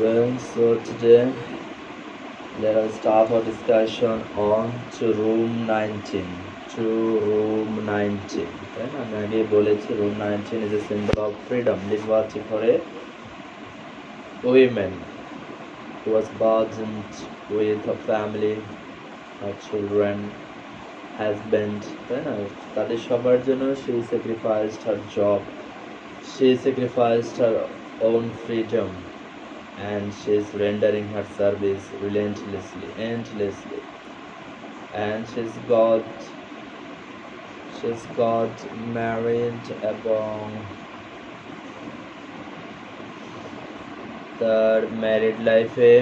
Well, so today let us start our discussion on to room 19. To room 19. তাই না? আমি আগে বলেছি room 19 is a symbol of freedom, liberty for a woman who was burdened with a family, her children, husband. তাই না? তাদের সবার জন্য she sacrificed her job, she sacrificed her own freedom, and she is rendering her service relentlessly, endlessly. And she's got married এবং তার married লাইফে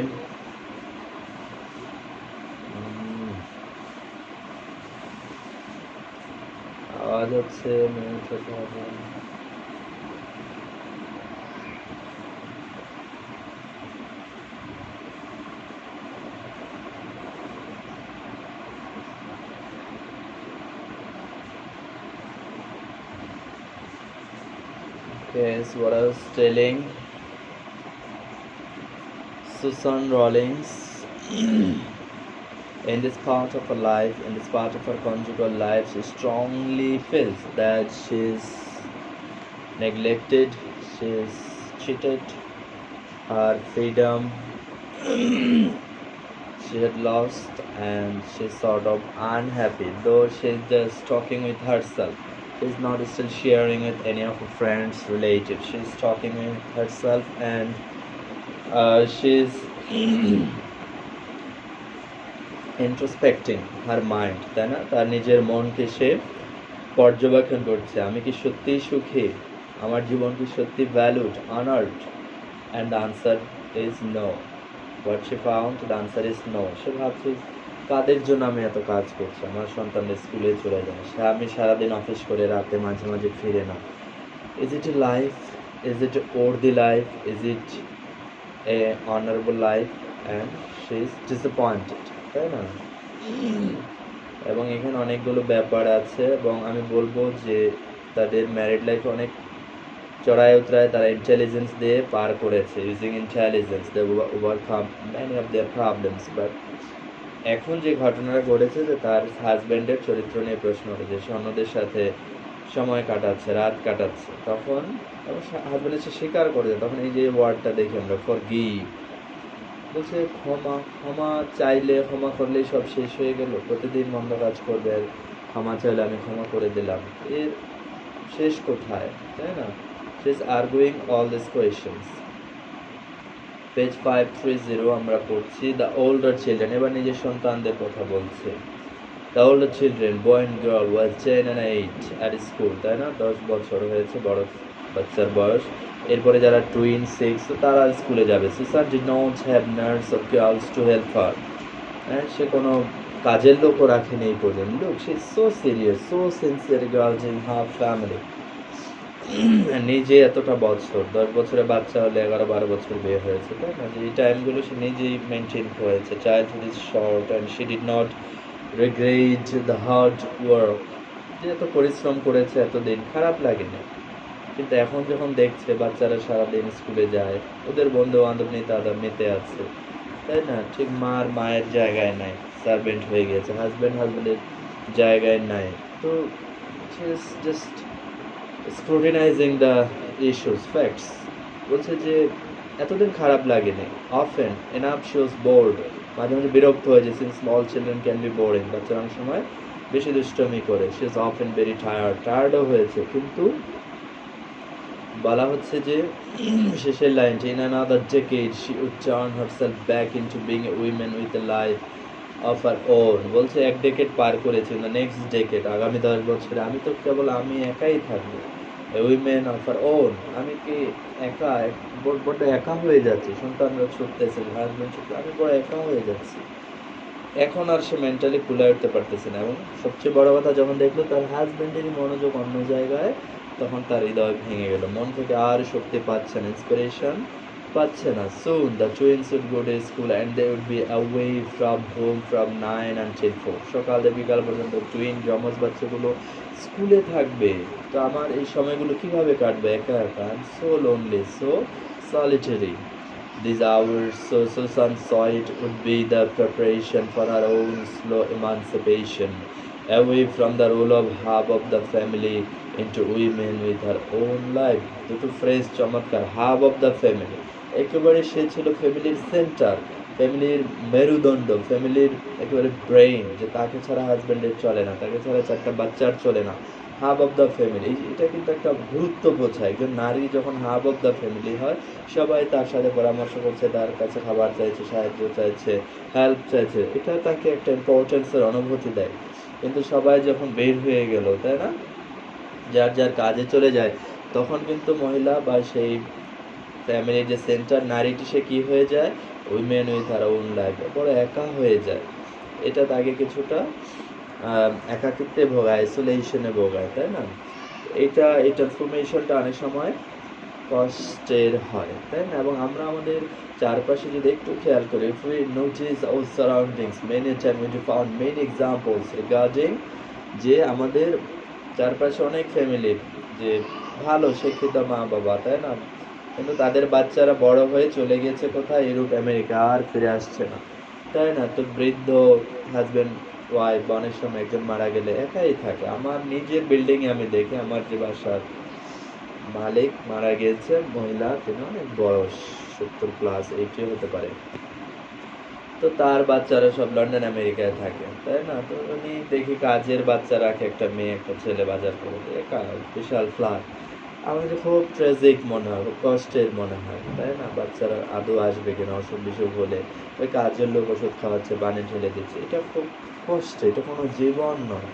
আওয়াজ হচ্ছে মিউট হতে হবে। Okay, so what I was telling, Susan Rawlings in this part of her life, in this part of her conjugal life, she strongly feels that she's neglected, she's cheated, her freedom she had lost, and she's sort of unhappy, though she's just talking with herself. She's not still sharing with any of her friends, relatives. She's talking with herself, and she's introspecting her mind, তাই না? তার নিজের মনকে সে পর্যবেক্ষণ করছে, আমি কি সত্যিই সুখী, আমার জীবন কি সত্যি valued, honoured? and the answer is no. What she found, the answer is no. সে ভাবছে কাদের জন্য আমি এত কাজ করছি, আমার সন্তানদের স্কুলে চলে যায়, আমি সারাদিন অফিস করে রাতে মাঝে মাঝে ফিরে না। Is it a life? Is it a worthy life? Is it a honorable life? And she is disappointed, তাই না? এবং এখানে অনেকগুলো ব্যাপার আছে, এবং আমি বলবো যে তাদের ম্যারিড লাইফে অনেক চড়াই উতরায় তারা ইন্টেলিজেন্স দিয়ে পার করেছে, using intelligence they overcome many of their problems. But এখন যে ঘটনাটা ঘটেছে, যে তার হাজব্যান্ডের চরিত্র নিয়ে প্রশ্ন উঠেছে, সে অন্যদের সাথে সময় কাটাচ্ছে, রাত কাটাচ্ছে, তখন হাজব্যান্ড এসে স্বীকার করে, তখন এই যে ওয়ার্ডটা দেখি আমরা, ফরগিভ, বলছে ক্ষমা, ক্ষমা চাইলে, ক্ষমা করলেই সব শেষ হয়ে গেল, প্রতিদিন মন্দ কাজ করবে আর ক্ষমা চাইলে আমি ক্ষমা করে দিলাম, এর শেষ কোথায়, তাই না? She is arguing all these questions. Page 530 আমরা পড়ছি, the older children, এবার নিজের সন্তানদের কথা বলছে। The older children, boy and girl, was 10 and 8 at school, তাই না? 10 বছর হয়েছে বড় বাচ্চার বয়স। এরপরে যারা টুইন 6, তারা স্কুলে যাবে। Susan did not have nurse or girls to help her. সে কোনো কাজের লোকও রাখেনি এই পর্যন্ত। Look, she is so serious, so sincere girl in her family. নিজে এতটা বছর, 10 বছরের বাচ্চা হলে 11-12 বছর বিয়ে হয়েছে, তাই না? যে এই টাইমগুলো সে নিজেই মেনটেন করেছে। Childhood is short and she did not regret the hard work, যে এত পরিশ্রম করেছে এতদিন, খারাপ লাগেনি। কিন্তু এখন যখন দেখছে বাচ্চারা সারাদিন স্কুলে যায়, ওদের বন্ধু বান্ধব নিয়ে তারা মেতে আছে, তাই না? ঠিক মায়ের জায়গায় নাই, সার্ভেন্ট হয়ে গেছে, হাজব্যান্ডের জায়গায় নাই, তো সে just scrutinizing the issues, facts, বলছে যে এতদিন খারাপ লাগেনি। often enough she was bored, মাঝে মাঝে বিরক্ত হয়েছে, since small children can be boring, বাচ্চারা অনেক সময় বেশি দুষ্টমি করে। she is often very tiredও হয়েছে। কিন্তু বলা হচ্ছে যে শেষের লাইনটা, in another decade she would turn herself back into being a woman with a life of her own, বলছে এক ডেকেড পার করেছে, the next decade, আগামী 10 বছরে আমি তো কেবল আমি একাই থাকবো, a woman of her own, আমি কি একা, বড্ড একা হয়ে যাচ্ছি, সন্তানরা ছুটতেছে, হাজব্যান্ড ছুটতে, আমি বড় একা হয়ে যাচ্ছি। এখন আর সে মেন্টালি কুলায় উঠতে পারতেছে না, এবং সবচেয়ে বড় কথা, যখন দেখলো তার হাজব্যান্ডেরই মনোযোগ অন্য জায়গায়, তখন তার হৃদয় ভেঙে গেল, মন থেকে আর শক্তি পাচ্ছে না, ইন্সপিরেশন পাচ্ছে না। Soon the twins would go to school and they would be away from home from 9 until 4. সকাল থেকে বিকাল পর্যন্ত টুইন জমজ বাচ্চাগুলো স্কুলে থাকবে, তো আমার এই সময়গুলো কিভাবে কাটবে একা একা? I'm so lonely, so solitary. these hours, so Susan saw it would be the preparation for her own slow emancipation, away from the role of half of the family into women with her own life. দুটো phrase চমৎকার, hub of the family, একেবারে সে ছিল ফ্যামিলির centre, ফ্যামিলির মেরুদণ্ড, ফ্যামিলির একেবারে brain, যে তাকে ছাড়া হাজব্যান্ডের চলে না, তাকে ছাড়া চারটা বাচ্চার চলে না, হাব অফ দ্য ফ্যামিলি। এটা কিন্তু একটা গুরুত্ব বোঝায়। একজন নারী যখন হাব অফ দ্য ফ্যামিলি হয়, সবাই তার সাথে পরামর্শ করছে, তার কাছে খাবার চাইছে, সাহায্য চাইছে, হেল্প চাইছে, এটা তাকে একটা ইম্পর্টেন্সের অনুভূতি দেয়। কিন্তু সবাই যখন বের হয়ে গেল, তাই না, যার যার কাজে চলে যায়, তখন কিন্তু মহিলা বা সেই ফ্যামিলির যে সেন্টার নারীটি, সে কী হয়ে যায়, women with her own life, বড় একা হয়ে যায়। এটা তাকে কিছুটা একাকিত্বে ভোগায়, আইসোলেশনে ভোগায়, তাই না। এটা এই ট্রান্সফরমেশনটা অনেক সময় কষ্টের হয়, তাই না। এবং আমরা আমাদের চারপাশে যদি একটু খেয়াল করি, if we notice our surroundings, many times we found many examples regarding যে আমাদের চারপাশে অনেক ফ্যামিলি যে ভালো শিক্ষিত মা বাবা, তাই না, কিন্তু তাদের বাচ্চারা বড় হয়ে চলে গেছে কোথায়, ইউরোপ আমেরিকা, আর ফিরে আসছে না, তাই না। তো বৃদ্ধ হাজব্যান্ড ওয়াইফ অনেক সময় একজন মারা গেলে একাই থাকে। আমার নিজের বিল্ডিংয়ে আমি দেখি, আমার যে বাসার মালিক মারা গিয়েছে, মহিলা, তিনি অনেক বয়স, 70+ 80 হতে পারে। তো তার বাচ্চারা সব লন্ডন আমেরিকায় থাকে, তাই না। তো উনি দেখি কাজের বাচ্চা রাখে, একটা মেয়ে একটা ছেলে বাজার করে, একা বিশাল ফ্ল্যাট। আমার কাছে খুব ট্র্যাজিক মনে হয়, খুব কষ্টের মনে হয়, তাই না। বাচ্চারা আদৌ আসবে কিনা, অসুখ বিসুখ হলে ওই কাজের লোক ওষুধ খাওয়াচ্ছে, বানে ঠেলে দিচ্ছে, এটা খুব কষ্ট, এটা কোনো জীবন নয়।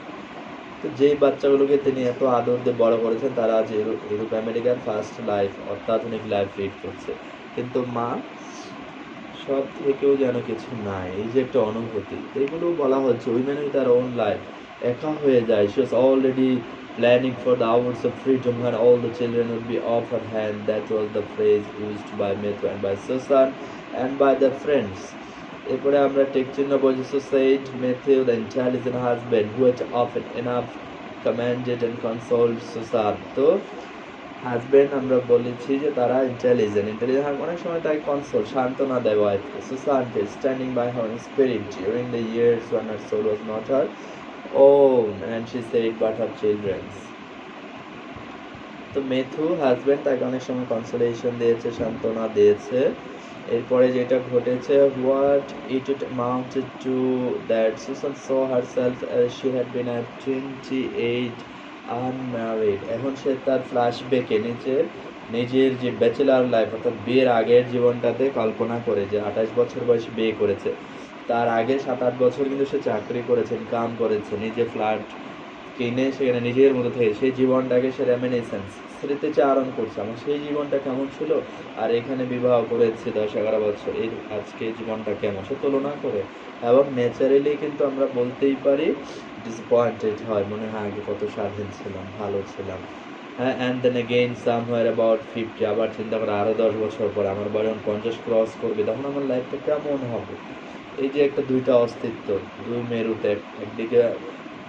তো যেই বাচ্চাগুলোকে তিনি এত আদর দিয়ে বড় করেছেন, তারা আজ ইউরোপ আমেরিকার ফার্স্ট লাইফ, অত্যাধুনিক লাইফ লিড করছে। কিন্তু মা সব থেকেও যেন কিছু নাই, এই যে একটা অনুভূতি, এগুলো বলা হচ্ছে উইমেন উইথ তার ওন লাইফ, একা হয়ে যায়। she was already planning for the hours of freedom when all the children would be off her hand. That was the phrase used by Matthew and by Susan and by their friends. এরপরে আমরা take চিহ্ন বলছি, suicide Matthew the intelligent husband who had often enough commanded and consoled Susan. তো husband আমরা বলেছি যে তারা intelligent অনেক সময় তাকে কনসোল, সান্ত্বনা দেয় ওয়াইফকে। সুসানকে standing by her spirit during the years when her soul was not her own and she said but her children's. তো মেথু হাজব্যান্ড তাকে অনেক সময় কনসোলেশন দিয়েছে, সান্ত্বনা দিয়েছে। এরপরে যেটা ঘটেছে, what it amounted to that Susan saw herself as she had been at 28 unmarried. এখন সে তার ফ্ল্যাশব্যাকে নিজের যে ব্যাচেলার লাইফ, অর্থাৎ বিয়ের আগের জীবনটাতে কল্পনা করে, যে 28 বছর বয়সে বিয়ে করেছে, তার আগে 7-8 বছর কিন্তু সে চাকরি করেছে, কাম করেছে, নিজে ফ্ল্যাট কিনে সেখানে নিজের মতো থেকে সেই জীবনটাকে সে রেমিনিসেন্স, স্মৃতিচারণ করছে, আমার সেই জীবনটা কেমন ছিল, আর এখানে বিবাহ করেছে 10-11 বছর, এই আজকে জীবনটা কেমন, সে তুলনা করে। এবং ন্যাচারালি কিন্তু আমরা বলতেই পারি ডিসঅ্যাপয়েন্টেড হয়, মনে হয় আগে কত স্বাধীন ছিলাম, ভালো ছিলাম, হ্যাঁ। And then again somewhere about 50, আবার চিন্তা করে আরও 10 বছর পরে আমার বয়স 50 ক্রস করবে, তখন আমার লাইফটা কেমন হবে। এই যে একটা দুইটা অস্তিত্ব, দুই মেরুতে, একদিকে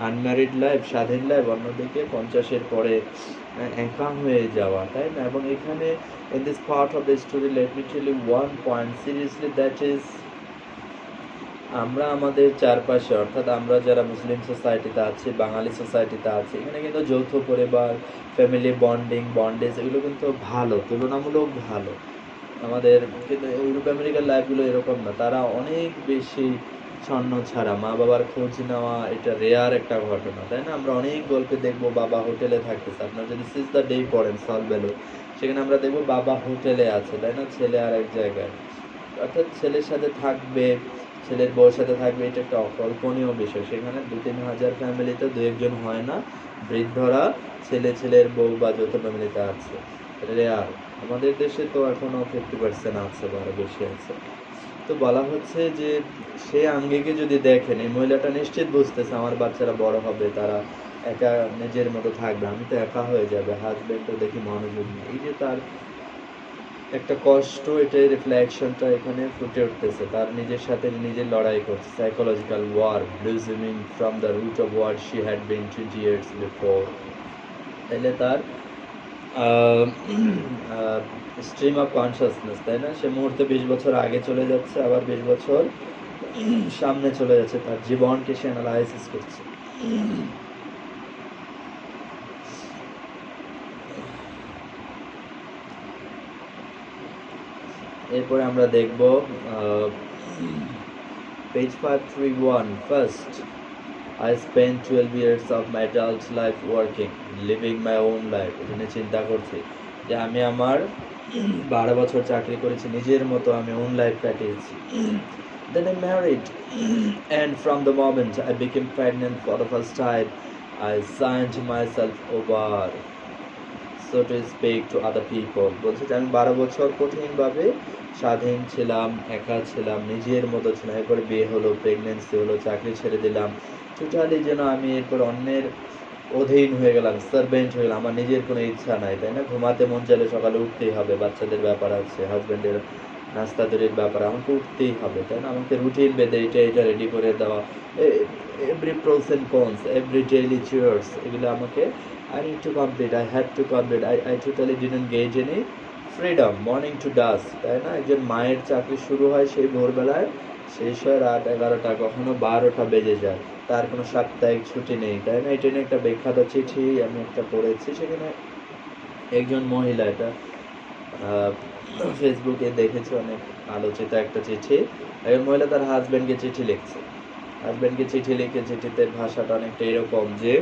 আনম্যারিড লাইফ, স্বাধীন লাইফ, অন্যদিকে 50-এর পরে একা হয়ে যাওয়া, তাই না। এবং এখানে in this part of the story let me tell you one point seriously, that is আমরা আমাদের চারপাশে, অর্থাৎ আমরা যারা মুসলিম সোসাইটিতে আছি, বাঙালি সোসাইটিতে আছি, এখানে কিন্তু যৌথ পরিবার, ফ্যামিলি বন্ডেজ, এগুলো কিন্তু ভালো, তুলনামূলক ভালো আমাদের। কিন্তু ইউরোপ আমেরিকার লাইফগুলো এরকম না, তারা অনেক বেশি ছন্ন ছাড়া, মা বাবার খোঁজ নেওয়া এটা রেয়ার একটা ঘটনা, তাই না। আমরা অনেক গল্পে দেখবো বাবা হোটেলে থাকতেছে, আপনারা যদি সিজ দ্য ডে পড়েন সলভেলো, সেখানে আমরা দেখবো বাবা হোটেলে আছে, তাই না, ছেলে আর এক জায়গায়, অর্থাৎ ছেলের সাথে থাকবে, ছেলের বউর সাথে থাকবে, এটা একটা অকল্পনীয় বিষয়। সেখানে 2-3 হাজার ফ্যামিলিতে 2-1 জন হয় না, বৃদ্ধরা ছেলের বউ বা যৌথ ফ্যামিলিতে আছে, রেয়ার। আমাদের দেশে তো এখনও 50% আছে বা আরও বেশি আছে। তো বলা হচ্ছে যে সে আঙ্গিকে যদি দেখেন, এই মহিলাটা নিশ্চিত বুঝতেছে আমার বাচ্চারা বড় হবে, তারা একা নিজের মতো থাকবে, আমি তো একা হয়ে যাবে, হাজব্যান্ডও দেখি মনোযোগ নেই, এই যে তার একটা কষ্ট, এটাই রিফ্লেকশনটা এখানে ফুটে উঠতেছে, তার নিজের সাথে নিজের লড়াই করছে, psychological war blossoming from the root of what she had been 20 years before. তাইলে তার স্ট্রিম অফ কনসাসনেস, তাই না? সে মুহূর্তে 20 বছর আগে চলে যাচ্ছে, আবার 20 বছর সামনে চলে যাচ্ছে, তার জীবনকে সে অ্যানালাইসিস করছে। এরপরে আমরা দেখব page 531, first I spent 12 years of my adult life working, living my own life. এখানে চিন্তা করছি যে আমি আমার 12 বছর চাকরি করেছি, নিজের মতো আমি own life কাটিয়েছি। Then I married, and from the moment I became pregnant for the first time, I signed myself over, so to speak, to other people. বলছে যে আমি 12 বছর কঠিনভাবে স্বাধীন ছিলাম, একা ছিলাম, নিজের মতো ছিলাম। এরপরে বিয়ে হলো, প্রেগনেন্সি হলো, চাকরি ছেড়ে দিলাম, টোটালি যেন আমি এরপর অন্যের অধীন হয়ে গেলাম, সার্ভেন্ট হয়ে গেলাম। আমার নিজের কোনো ইচ্ছা নাই, তাই না? ঘুমাতে মন চাইলে সকালে উঠতেই হবে, বাচ্চাদের ব্যাপার আছে, হাজব্যান্ডের নাস্তা তৈরির ব্যাপার, আমাকে উঠতেই হবে, তাই না? আমাকে রুটিন বেঁধে এটা রেডি করে দেওয়া, every pros and cons, every daily cheers, এগুলো আমাকে I need to complete, I had to complete. I totally didn't get any freedom, morning to dusk, তাই না? একজন মায়ের চাকরি শুরু হয় সেই ভোরবেলায়, শেষ হয় রাত 11টা, কখনো 12টা বেজে যায়, তার কোনো সাপ্তাহিক ছুটি নেই, তাই না? এটা নিয়ে একটা বিখ্যাত চিঠি আমি একটা পড়েছি, সেখানে একজন মহিলা, এটা ফেসবুকে দেখেছি, অনেক আলোচিত একটা চিঠি। একজন মহিলা তার হাজব্যান্ডকে চিঠি লিখছে, হাজব্যান্ডকে চিঠি লিখে, চিঠিতে ভাষাটা অনেকটা এরকম যে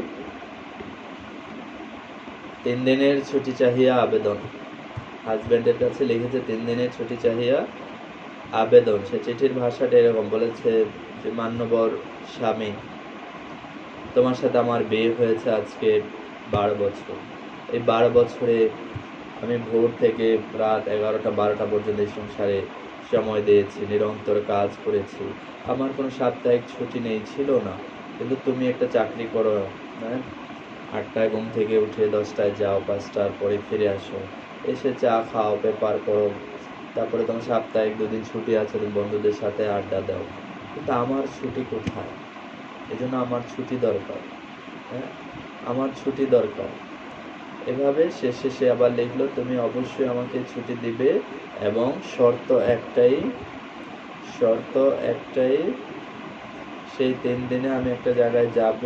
3 দিনের ছুটি চাহিয়া আবেদন। হাজব্যান্ডের কাছে লিখেছে 3 দিনের ছুটি চাহিয়া আবেদন। সে চিঠির ভাষাটা এরকম বলেছে যে, মান্যবর স্বামী, তোমার সাথে আমার বিয়ে হয়েছে আজকে 12 বছর। এই 12 বছরে আমি ভোর থেকে রাত 11টা 12টা পর্যন্ত এই সংসারে সময় দিয়েছি, নিরন্তর কাজ করেছি, আমার কোনো সাপ্তাহিক ছুটি নেই, ছিল না। কিন্তু তুমি একটা চাকরি করো, হ্যাঁ, 8টায় ঘুম থেকে উঠে 10টায় যাও, 5টার পরে ফিরে আসো, এসে চা খাও, পেপার পড়ো, তারপরে তোমার সাপ্তাহিক 2 দিন ছুটি আছে, তুমি বন্ধুদের সাথে আড্ডা দাও। কিন্তু আমার ছুটি কোথায়? এজন্য আমার ছুটি দরকার, হ্যাঁ, আমার ছুটি দরকার। এভাবে শেষে সে আবার লিখলো, তুমি অবশ্যই আমাকে ছুটি দিবে, এবং শর্ত একটাই, সেই 3 দিনে আমি একটা জায়গায় যাব,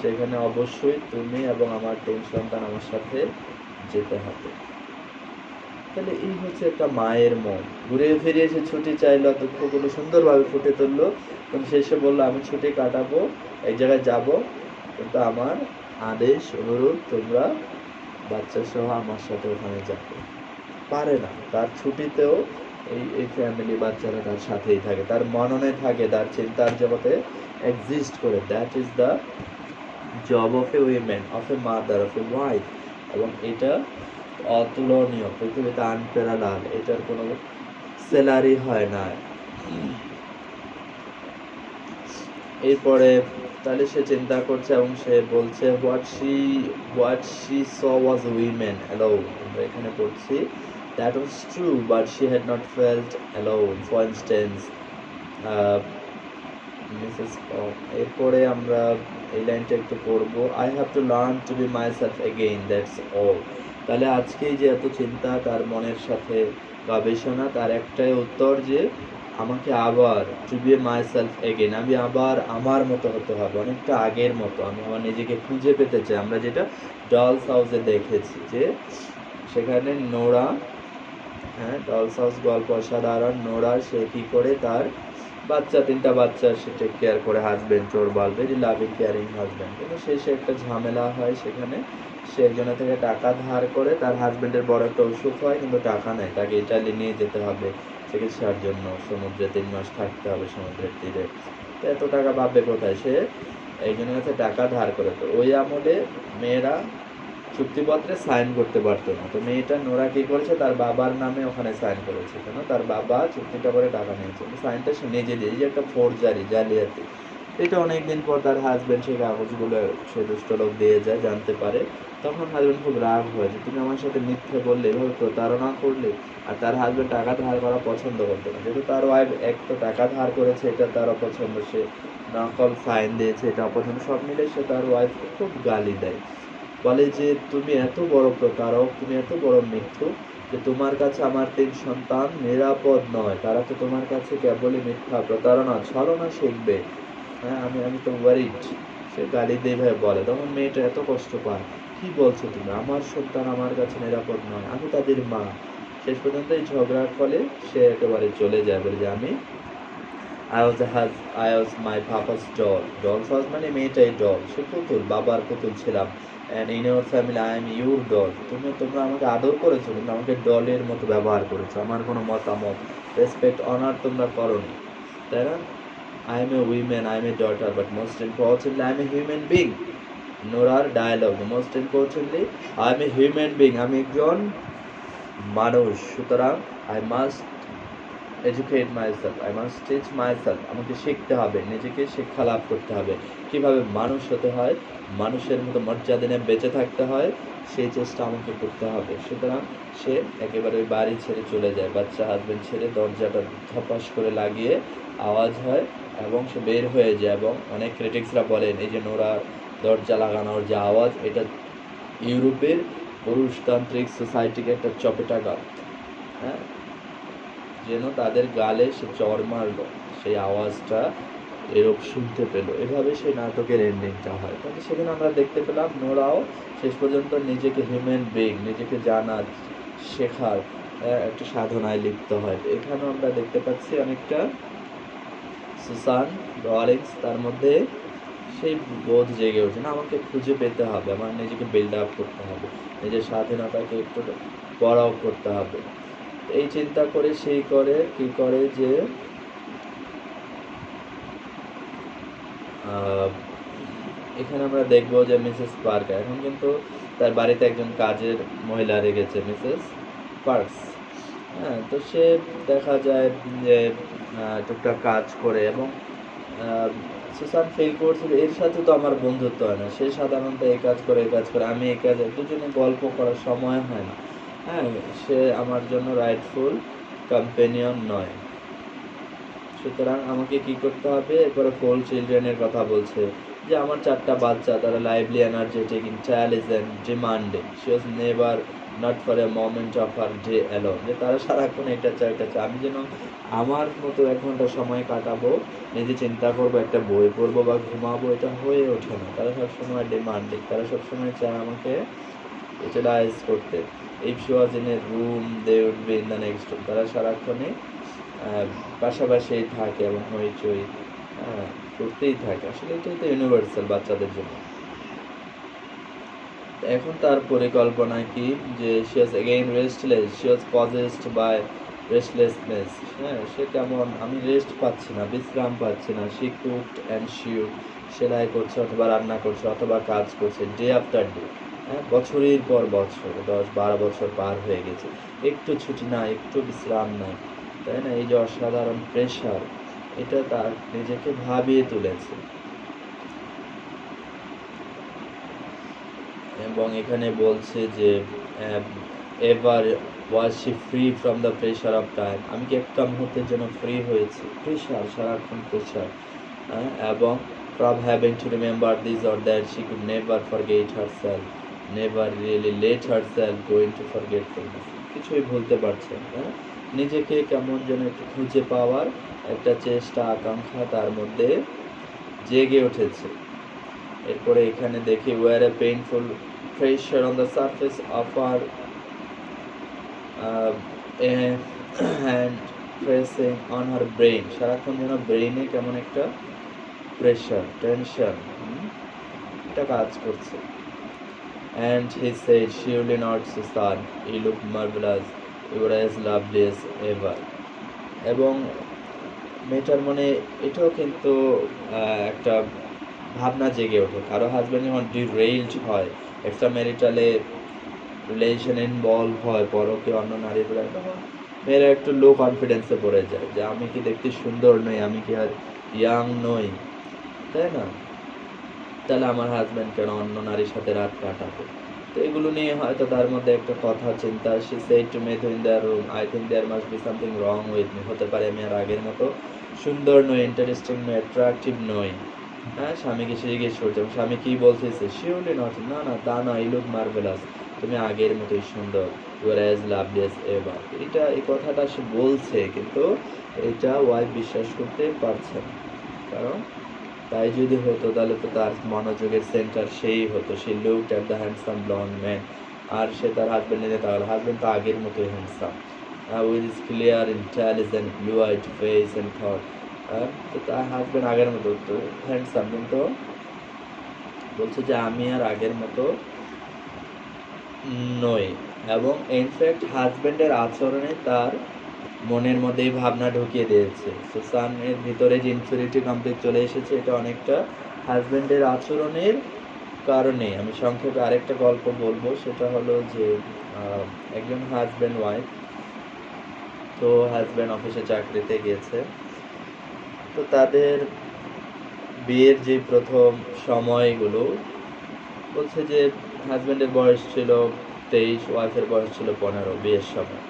সেখানে অবশ্যই তুমি এবং আমার 3 সন্তান আমার সাথে যেতে হবে। তাহলে এই হচ্ছে একটা মায়ের মন। ঘুরে ফিরে এসে ছুটি চাইলো, দুঃখগুলো সুন্দরভাবে ফুটে তুললো, কিন্তু শেষে বললো আমি ছুটি কাটাবো, এই জায়গায় যাব, কিন্তু আমার আদেশ অনুরোধ তোমরা বাচ্চা সহ আমার সাথে ওখানে যাবে। পারে না, তার ছুটিতেও এই ফ্যামিলি, বাচ্চারা তার সাথেই থাকে, তার মননে থাকে, তার চিন্তার জগতে এক্সিস্ট করে। That is the job of A women, of a mother, of a wife. এবং এটা অতুলনীয়, পৃথিবীতে আনপ্যারালাল, এটার কোনো স্যালারি হয় না। এরপরে তাহলে সে চিন্তা করছে এবং সে বলছে what she saw was women alone. আমরা এখানে পড়ছি that was true, but she had not felt alone. For instance, Mrs এরপরে আমরা এই লাইনটা একটু পড়বো, I have to learn to be myself again, that's all. তাহলে আজকেই যে এত চিন্তা তার মনের সাথে গবেষণা, তার একটাই উত্তর যে আমাকে আবার টু বি মাইসেলফ এগেন, আমি আবার আমার মতো হতে হবে, অনেকটা আগের মতো। আমি আমার নিজেকে খুঁজে পেতে চাই। আমরা যেটা ডলস হাউসে দেখেছি, যে সেখানে নোরা, হ্যাঁ, ডলস হাউস গল্প অসাধারণ। নোরা সে কী করে তার বাচ্চা, 3টা বাচ্চা সে টেক কেয়ার করে, হাজব্যান্ড ওর ভেরি লাভিং কেয়ারিং হাজব্যান্ড, কিন্তু শেষে একটা ঝামেলা হয় সেখানে। সে একজনের থেকে টাকা ধার করে, তার হাজব্যান্ডের বড় একটা অসুখ হয়, কিন্তু টাকা নেই, তাকে ইটালি নিয়ে যেতে হবে চিকিৎসার জন্য, সমুদ্রে 3 মাস থাকতে হবে সমুদ্রের তীরে। তো এত টাকা পাবে কোথায়? সে একজনের কাছে টাকা ধার করে। তো ওই আমলে মেয়েরা চুক্তিপত্রে সাইন করতে পারতো না, তো মেয়েটা নোরা কি করেছে, তার বাবার নামে ওখানে সাইন করেছে, কেন তার বাবা চুক্তিটা করে টাকা নিয়েছে, সাইনটা সে নিজে দিয়ে, যে একটা ফোর্জারি, জালিয়াতি। এটা অনেকদিন পর তার হাজব্যান্ড সেই কাগজগুলো সে দুষ্ট লোক দিয়ে যায়, জানতে পারে। তখন হাজব্যান্ড খুব রাগ হয়েছে, তুমি আমার সাথে মিথ্যে বললে, এভাবে প্রতারণা করলে। আর তার হাজব্যান্ড টাকা ধার করা পছন্দ করতো না, যেহেতু তার ওয়াইফ এক তো টাকা ধার করেছে, এটা তার অপছন্দ, সে নকল সাইন দিয়েছে, এটা অপছন্দ, সব মিলে সে তার ওয়াইফকে খুব গালি দেয়। বলে যে তুমি এত বড় প্রতারক, তুমি এত বড় মিথ্যু যে তোমার কাছে আমার 3 সন্তান নিরাপদ নয়, তারা তো তোমার কাছে কেবলই মিথ্যা, প্রতারণা, ছলনা শিখবে। হ্যাঁ, আমি তো ওয়ারিড। সে গালি দিয়ে এভাবে বলে। তখন মেয়েটা এত কষ্ট পায়, কি বলছো তুমি, আমার সন্তান আমার কাছে নিরাপদ নয়, আমি তাদের মা। শেষ পর্যন্ত এই ঝগড়ার ফলে সে একেবারে চলে যায়, বলে যে I was my papa's doll. Dolls was মানে মেয়েটাই ডল, সে পুতুল, বাবার পুতুল ছিলাম। And in your family I am your doll. তোমরা আমাকে আদর করেছো, কিন্তু আমাকে ডলের মতো ব্যবহার করেছো। আমার কোনো মতামত, রেসপেক্ট, অনার তোমরা করোনি, তাই না? I am a woman, I am a daughter, but most importantly I am a human being. নোরার dialogue, most importantly I am a human being, আমি একজন মানুষ, সুতরাং I must educate myself, I must teach myself, আমাকে শিখতে হবে, নিজেকে শিক্ষা লাভ করতে হবে, কিভাবে মানুষ হতে হয়, মানুষের মতো মর্যাদা নিয়ে বেঁচে থাকতে হয়, সেই চেষ্টা আমাকে করতে হবে। সুতরাং সে একেবারে ওই বাড়ি ছেড়ে চলে যায়, বাচ্চা হাজবেন্ড ছেড়ে, দরজাটা ধপাস করে লাগিয়ে আওয়াজ হয় এবং সে বের হয়ে যায়। এবং অনেক ক্রিটিক্সরা বলেন এই যে নোরার দরজা লাগানোর যে আওয়াজ, এটা ইউরোপের পুরুষতান্ত্রিক সোসাইটিকে একটা চপেটাঘাত, হ্যাঁ, যেন তাদের গালে সে চড় মারল, সেই আওয়াজটা এরূপ শুনতে পেল। এভাবে সেই নাটকের এন্ডিংটা হয়। তাহলে সেখানে আমরা দেখতে পেলাম নোরাও শেষ পর্যন্ত নিজেকে হিউম্যান বিং, নিজেকে জানার, শেখার একটা সাধনায় লিপ্ত হয়। এখানেও আমরা দেখতে পাচ্ছি অনেকটা সুসান রলিংস, তার মধ্যে সেই বোধ জেগে ওঠে না, আমাকে খুঁজে পেতে হবে, আমার নিজেকে বিল্ড আপ করতে হবে, নিজের স্বাধীনতাকে একটু বড়াও করতে হবে। এই চিন্তা করে সেই কি করে যে এখানে আমরা দেখবো যে মিসেস পার্কার এখন কিন্তু তার বাড়িতে একজন কাজের মহিলা রেখেছে, মিসেস পার্কস। হ্যাঁ, তো সে দেখা যায় যে টুকটাক কাজ করে এবং সুসান ফিল করছে যে এর সাথে তো আমার বন্ধুত্ব হয় না, সে সাধারণত এই কাজ করে, আমি এই কাজে, দুজনে গল্প করার সময় হয় না। হ্যাঁ, সে আমার জন্য রাইটফুল কম্পেনিয়ন নয়। সুতরাং আমাকে কি করতে হবে, এরপরে 4 চিলড্রেনের কথা বলছে যে আমার 4টা বাচ্চা, তারা lively, energetic, intelligent, demanding, she was never not for a moment of her day alone, যে তারা সারাক্ষণ এটা চায়, আমি যেন আমার মতো 1 ঘন্টা সময় কাটাবো, নিজে চিন্তা করবো, একটা বই পড়বো বা ঘুমাবো, এটা হয়ে ওঠে না। তারা সবসময় ডিমান্ডিং, তারা সবসময় চায় আমাকে ইউটিলাইজ করতে। If she was in a room they would be in the next room, তারা সারাক্ষণে পাশাপাশি থাকে এবং হইচই করতেই থাকে। আসলে এটাই তো ইউনিভার্সাল বাচ্চাদের জন্য। এখন তার পরিকল্পনা কি, যে she was again restless, she was possessed by restlessness। হ্যাঁ, সে কেমন, আমি রেস্ট পাচ্ছি না, বিশ্রাম পাচ্ছি না। she cooked and sewed, সেলাই করছে অথবা রান্না করছে অথবা কাজ করছে, ডে আফটার ডে। হ্যাঁ, বছরের পর বছর, 10-12 বছর পার হয়ে গেছে, একটু ছুটি নাই, একটু বিশ্রাম নাই, তাই না? এই যে অসাধারণ প্রেশার, এটা তার নিজেকে ভাবিয়ে তুলেছে। এবং এখানে বলছে যে ever was she free from the pressure of time, আমি কি একটা মুহূর্তের জন্য ফ্রি হয়েছি, প্রেশার, সারাক্ষণ প্রেশার, এবং from having to remember this or that, she could never forget herself, never really let herself going to forgetfulness, কিছুই ভুলতে পারছে না। নিজেকে কেমন যেন একটু খুঁজে পাওয়ার একটা চেষ্টা, আকাঙ্ক্ষা তার মধ্যে জেগে উঠেছে। এরপরে এখানে দেখি were a painful pressure on the surface of her hand pressing on her brain, সারাক্ষণ যেন ব্রেইনে কেমন একটা প্রেশার, টেনশন, এটা কাজ করছে। And he said, surely not Susan, you look marvellous, you are as lovely as ever. এবং মেয়েটার মনে এটাও কিন্তু একটা ভাবনা জেগে ওঠে, কারো হাজব্যান্ড যখন ডিরেইলড হয়, এক্সট্রা ম্যারিটালে রিলেশন ইনভলভ হয়, পরকে অন্য নারীর বেলায়, তখন মেয়েরা একটু লো কনফিডেন্সে পড়ে যায় যে আমি কি দেখতে সুন্দর নই, আমি কি আর ইয়াং নই, তাই না? তাহলে আমার হাজব্যান্ড কেন অন্য নারীর সাথে রাত কাটাবে? তো এগুলো নিয়ে হয়তো তার মধ্যে একটা কথা, চিন্তা। সে said to me in the room, I think there must be something wrong with me, হতে পারে আমি আর আগের মতো সুন্দর নই, ইন্টারেস্টিং নই, অ্যাট্রাকটিভ নই। হ্যাঁ, স্বামীকে সে জিজ্ঞেস করছে এবং স্বামী কি বলতেছে? শিওরলি নট, না না তা নয়, ইউ লুক মার্ভেলাস, তুমি আগের মতোই সুন্দর, you are as lovely as ever. এই কথাটা সে বলছে, কিন্তু এটা ওয়াইফ বিশ্বাস করতে পারছে না। কারণ তাই যদি হতো তাহলে তো তার মনোযোগের সেন্টার সেই হতো, সে looked at the handsome blond man, আর সে তার হাজব্যান্ডের দিকে তাকালো। হাজব্যান্ড তো আগের মতোই handsome, with his clear intelligent blue eyed face and thought. তো তার হাজব্যান্ড আগের মতো তো হ্যান্ডসাম, কিন্তু বলছে যে আমি আর আগের মতো নই। এবং ইনফ্যাক্ট হাজব্যান্ডের আচরণে তার মনের মধ্যে এই ভাবনা ঢুকিয়ে দিয়েছে। সুসানের ভিতরে যে ইনফিউরিটি কমপ্লেক্স চলে এসেছে, এটা অনেকটা হাজব্যান্ডের আচরণের কারণে। আমি সংক্ষেপে আরেকটা গল্প বলবো, সেটা হলো যে একজন হাজব্যান্ড ওয়াইফ, তো হাজব্যান্ড অফিসে চাকরিতে গিয়েছে, তো তাদের বিয়ের যে প্রথম সময়গুলো, বলছে যে হাজব্যান্ডের বয়স ছিল 23, ওয়াইফের বয়স ছিল 15 বিয়ের সময়।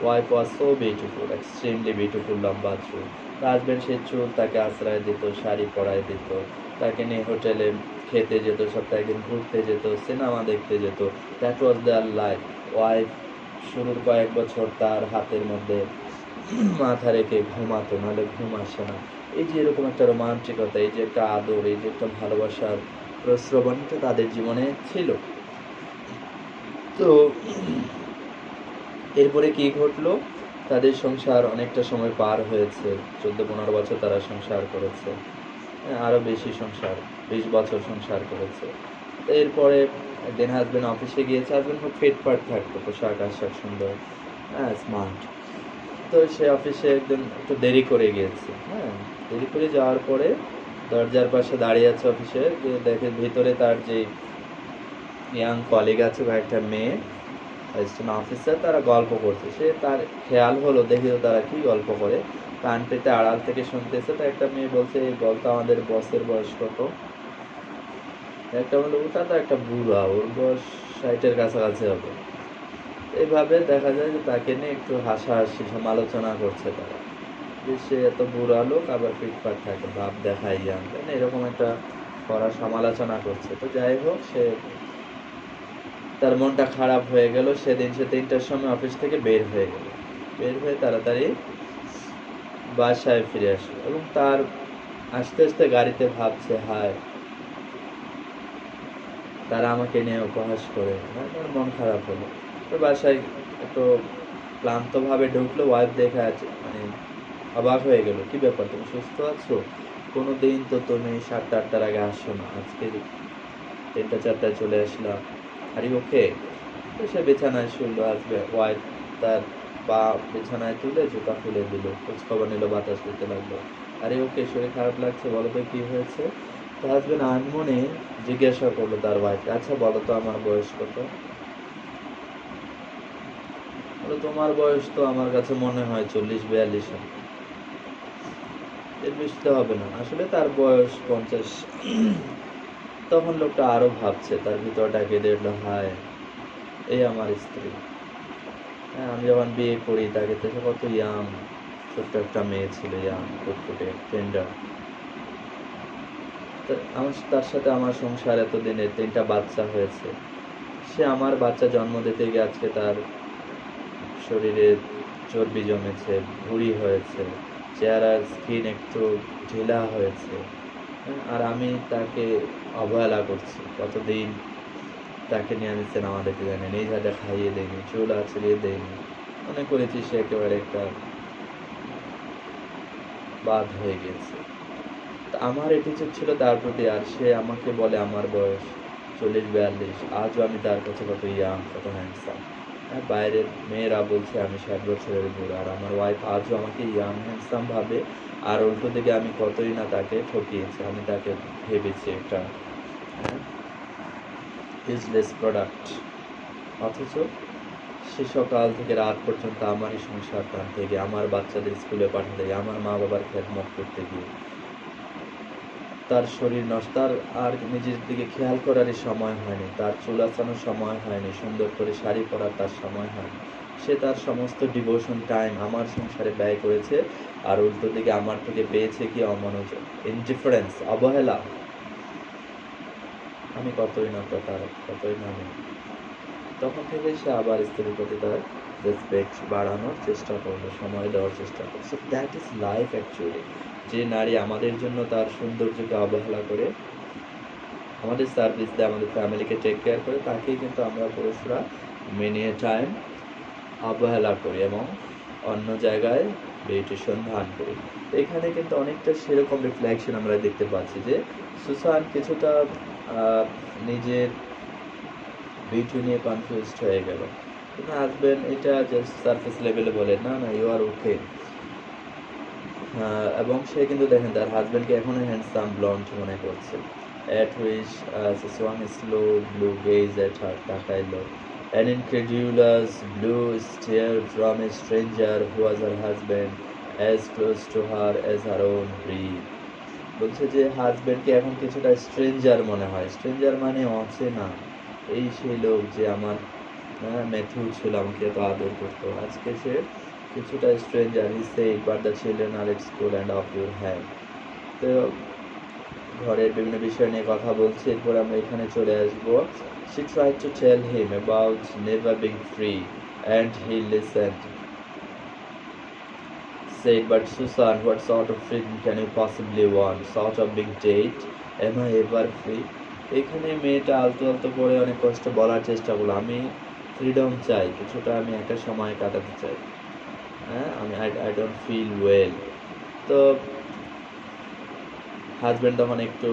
Wife was so beautiful, extremely beautiful, লম্বা চুল। হাজব্যান্ড সেই চুল তাকে আশ্রয় দিত, শাড়ি পরায় দিত, তাকে নিয়ে হোটেলে খেতে যেত, সপ্তাহে একদিন ঘুরতে যেত, সিনেমা দেখতে যেত। That was their life. Wife শুরুর কয়েক বছর তার হাতের মধ্যে মাথা রেখে ঘুমাতো, নাহলে ঘুম আসে না। এই যে এরকম একটা রোমান্টিকতা, এই যে একটা আদর, এই যে একটা ভালোবাসার প্রশ্রবণটা তাদের জীবনে ছিল। তো এরপরে কি ঘটলো? তাদের সংসার অনেকটা সময় পার হয়েছে, 14-15 বছর তারা সংসার করেছে। আরও বেশি সংসার, 20 বছর সংসার করেছে। তো এরপরে একদিন হাজব্যান্ড অফিসে গিয়েছে। হাজব্যান্ড খুব ফিটফাট থাকতো, পোশাক আশাক সুন্দর, হ্যাঁ, স্মার্ট। তো সে অফিসে একদিন একটু দেরি করে গিয়েছে। হ্যাঁ, দেরি করে যাওয়ার পরে দরজার পাশে দাঁড়িয়ে আছে অফিসে, যে দেখে ভিতরে তার যে ইয়াং কলিগ আছে বা একটা মেয়ে অ্যাসিস্ট্যান্ট অফিসার, তারা গল্প করছে। সে তার খেয়াল হলো, দেখি তো তারা কি গল্প করে, কান পেতে আড়াল থেকে শুনতেছে। তো একটা মেয়ে বলছে, এই বলতো আমাদের বসের বয়স কত? একটা বললো, ওটা তো একটা বুড়া, ওর বয়স 60-এর কাছাকাছি হবে। এইভাবে দেখা যায় যে তাকে নিয়ে একটু হাসাহাসি সমালোচনা করছে তারা, যে সে এত বুড়া লোক আবার ফিটফাট থাকে, ভাব দেখায় ইয়াং, তাই না, এরকম একটা করা সমালোচনা করছে। তো যাই হোক, সে তার মনটা খারাপ হয়ে গেল। সেদিন সে 3টার সময় অফিস থেকে বের হয়ে গেল, বের হয়ে তাড়াতাড়ি বাসায় ফিরে আসলো এবং তার আস্তে আস্তে গাড়িতে ভাবছে, হায়, তারা আমাকে নিয়ে উপহাস করে, হ্যাঁ, তার মন খারাপ হলো। তো বাসায় একটু ক্লান্তভাবে ঢুকলো, ওয়াইফ দেখে আছে মানে অবাক হয়ে গেল, কি ব্যাপার, তুমি সুস্থ আছো? কোনো দিন তো তুমি 7টা-8টার আগে আসো না, আজকে 3টা-4টায় চলে আসলাম, আর ইউ ওকে? তো সে বিছানায় শুনলো, আসবে ওয়াইফ তার পা বিছানায় তুলে জুতা খুলে দিল, খোঁজখবর নিল, বাতাস দিতে লাগলো। আরে ওকে, শরীর খারাপ লাগছে, বলো তো কি হয়েছে? তো হাজবেন্ড আনমনে জিজ্ঞাসা করলো তার ওয়াইফকে, আচ্ছা বলো তো আমার বয়স কত? বলো, তোমার বয়স তো আমার কাছে মনে হয় 40-42 হবে, এর বেশি তো হবে না। আসলে তার বয়স 50। তখন লোকটা আরো ভাবছে, তার ভিতরটা কেঁদে উঠলো, হায়, এই আমার স্ত্রী। হ্যাঁ, আমি যখন বিয়ে করি তাকে দেখে কত ইয়াং, ছোট্ট একটা মেয়ে ছিল, ইয়াং, ফুটফুটে, টেন্ডার। আমার তার সাথে আমার সংসার এতদিনে 3টা বাচ্চা হয়েছে। সে আমার বাচ্চা জন্ম দিতে গিয়ে আজকে তার শরীরে চর্বি জমেছে, ভুঁড়ি হয়েছে, চেহারার স্কিন একটু ঢিলা হয়েছে। হ্যাঁ, আর আমি তাকে অবহেলা করছি। কতদিন তাকে নিয়ে আমি সিনেমা দেখতে যাইনি, নিজ হাতে খাইয়ে দেয়নি, চুল আঁচড়িয়ে দেয়নি। মনে করেছি সে একেবারে একটা বাদ হয়ে গেছে। তা আমার অ্যাটিচিউড ছিল তার প্রতি, আর সে আমাকে বলে আমার বয়স 40-42। আজও আমি তার কাছে কত ইয়াং, কত হ্যান্ডসাম। হ্যাঁ, বাইরের মেয়েরা বলছে আমি 60 বছরের বুড়ো, আর আমার ওয়াইফ আজও আমাকে ইয়াং হ্যান্ডসাম ভাবে। আর উল্টো দিকে আমি কতই না তাকে ঠকিয়েছি, আমি তাকে ভেবেছি একটা ইউজলেস প্রোডাক্ট। অথচ সে সকাল থেকে রাত পর্যন্ত আমারই সংসার টানতে গিয়ে, আমার বাচ্চাদের স্কুলে পাঠাতে গিয়ে, আমার মা বাবার খেদমত করতে গিয়ে তার শরীর নষ্ট, তার আর নিজের দিকে খেয়াল করারই সময় হয়নি, তার চুল আঁচানোর সময় হয়নি, সুন্দর করে শাড়ি পরার তার সময় হয়নি। সে তার সমস্ত ডিভোশন টাইম আমার সংসারে ব্যয় করেছে, আর উল্টো দিকে আমার থেকে পেয়েছে কি অমনোযোগ, ইনডিফারেন্স, অবহেলা। আমি কতই না প্রতারক, কতই না আমি। তখন থেকে সে আবার স্ত্রীর প্রতি তার রেসপেক্ট বাড়ানোর চেষ্টা করলো, সময় দেওয়ার চেষ্টা করলো। So that is life actually. যে নারী আমাদের জন্য তার সৌন্দর্যকে অবহেলা করে, আমাদের সার্ভিস দেয়, আমাদের ফ্যামিলিকে টেক কেয়ার করে, তাকেই কিন্তু আমরা পুরুষরা মেনে টাইম অবহেলা করি এবং অন্য জায়গায় বিউটির সন্ধান করি। তো এখানে কিন্তু অনেকটা সেরকম রিফ্লেকশন আমরা দেখতে পাচ্ছি যে সুসান কিছুটা নিজের বিউটি নিয়ে কনফিউজড হয়ে গেল। কিন্তু হাজব্যান্ড এটা জাস্ট সারফেস লেভেলে বলে না না ইউ আর ওকে, এবং সে কিন্তু দেখেন তার হাজব্যান্ডকে এখনো হ্যান্ডসাম ব্লন্ড মনে করছে। At which swung a slow blue gaze at her, তাকাইলো। An incredulous blue stare from a stranger who was her husband, as close to her as her own breath. বলছে যে হাজব্যান্ডকে এখন কিছুটা স্ট্রেঞ্জার মনে হয়। Stranger মানে অচেনা। এই সেই লোক যে আমার ম্যাথিউ ছিল, আমাকে এত আদর করতো, আজকে সে কিছুটা stranger. He said, but the children are at school and of your hand. তো ঘরের বিভিন্ন বিষয় নিয়ে কথা বলছি, এরপর আমরা এখানে চলে আসবো। She tried to tell him about never being free and he listened. Said, but Susan, what sort of freedom can you possibly want? Sort of being dead? Am I ever free? এখানে মেয়েটা আলতো আলতো করে অনেক কষ্ট বলার চেষ্টা করলো, আমি ফ্রিডম চাই, কিছুটা আমি একটা সময় কাটাতে চাই, হ্যাঁ আমি আই ডোন্ট ফিল ওয়েল। তো হাজব্যান্ড তখন একটু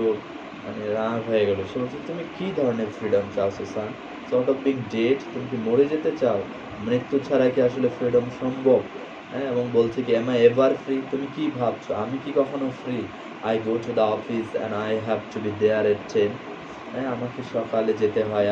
মানে রাগ হয়ে গেল। সে বলছে, তুমি কী ধরনের ফ্রিডম চাও Susan? Sort of being dead, তুমি কি মরে যেতে চাও? মৃত্যু ছাড়া কি আসলে ফ্রিডম সম্ভব? হ্যাঁ, এবং বলছে কি এম আই এভার ফ্রি? তুমি কি ভাবছো আমি কি কখনো free? I go to the office and I have to be there at 10। হ্যাঁ, আমাকে সকালে যেতে হয়,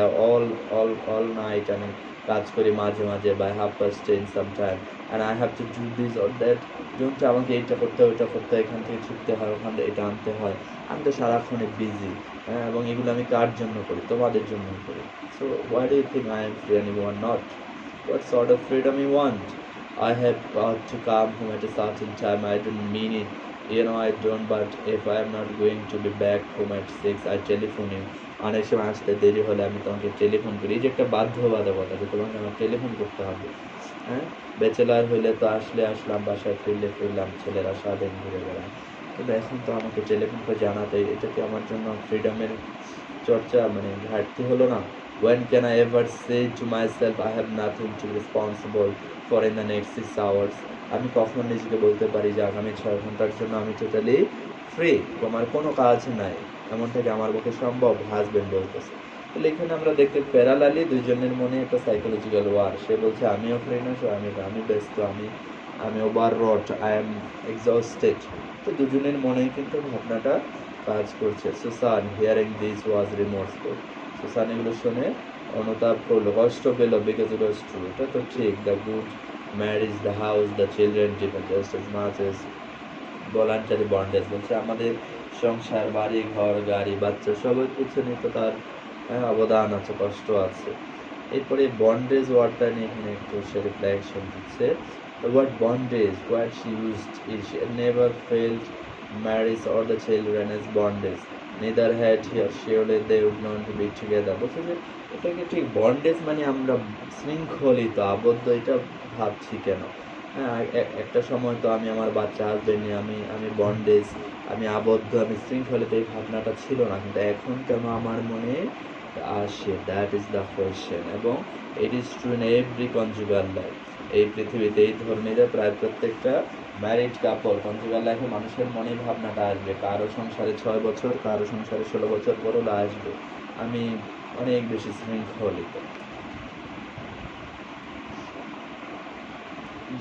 অল নাইট আমি কাজ করি মাঝে মাঝে, by 10:30 sometime, and I have to do this or that. যেমন আমাকে এইটা করতে হয়, ওইটা করতে হয়, এখান থেকে ছুটতে হয়, ওখান থেকে এটা আনতে হয়। আমি তো সারাক্ষণে বিজি, হ্যাঁ, এবং এগুলো আমি কার জন্য করি? তোমাদের জন্যই করি। So why do you think I am free and you are not? What sort of freedom you want? I have got to come home at a certain time. I don't mean it. I don't, but if I am not going to be back home at 6, I telephone you. অনেক সময় আসতে দেরি হলে আমি তোমাকে telephone করি। এই যে একটা বাধ্যবাধকতা যে তোমাকে আমার টেলিফোন করতে হবে। হ্যাঁ, ব্যাচেলার হইলে তো আসলাম, বাসায় ফিরলাম, ছেলেরা সারাদিন ঘুরে বেড়ায়। কিন্তু এখন তো আমাকে টেলিফোন করে জানাতে, এটা কি আমার জন্য ফ্রিডমের চর্চা মানে ঘাটতি হলো না? When can I ever say to myself I have nothing to be responsible for in the next 6 hours? আমি কখন নিজেকে বলতে পারি যে আগামী 6 ঘন্টার জন্য আমি টোটালি ফ্রি, আমার কোনো কাজ নাই? এমনটা কি আমার পক্ষে সম্ভব? হাজব্যান্ড বলতেছে। তাহলে এখানে আমরা দেখতে প্যারালালি দুইজনের মনে একটা সাইকোলজিক্যাল ওয়ার। সে বলছে আমিও ফ্রি না, আমি ব্যস্ত, আমি ওভারওয়ার্কড, আই এম এক্সস্টেড। তো দুজনের মনেই কিন্তু ভাবনাটা কাজ করছে। Susan hearing this was remorseful. Susan এগুলো শুনে অনুতাপ করলো, কষ্ট পেল, বিকজ ইট ওয়াজ ট্রু। এটা তো ঠিক। The good marriage, the house, the children depend just as much as voluntary bondage. বলছে আমাদের সংসার, বাড়ি, ঘর, গাড়ি, বাচ্চা সবার পিছনে তো তার অবদান আছে, কষ্ট আছে। এরপরে বন্ডেজ ওয়ার্ডটা নিয়ে এখানে একটু সে রিফ্লেকশন দিচ্ছে। The word bondage, what she used is she had never felt marriage or the children as bondage. Neither had he, or surely they would not be together. বলছে যে এটাকে ঠিক বন্ডেজ মানে আমরা শৃঙ্খলিত, আবদ্ধ, এটা ভাবছি কেন? হ্যাঁ, একটা সময় তো আমি আমার বাচ্চা হাজবেন্ড নিয়ে আমি বন্ডেজ, আমি আবদ্ধ, আমি শৃঙ্খলিত, এই ভাবনাটা ছিল না, কিন্তু এখন কেন আমার মনে আসে? That is the question. এবং it is true in every conjugal life. এই পৃথিবীতে এই ধর্মীরা প্রায় প্রত্যেকটা ম্যারিড কাপল কনজুগাল লাইফে মানুষের মনে ভাবনাটা আসবে। কারো সংসারে 6 বছর, কারো সংসারে 16 বছর পরও আসবে আমি অনেক বেশি শৃঙ্খলিত।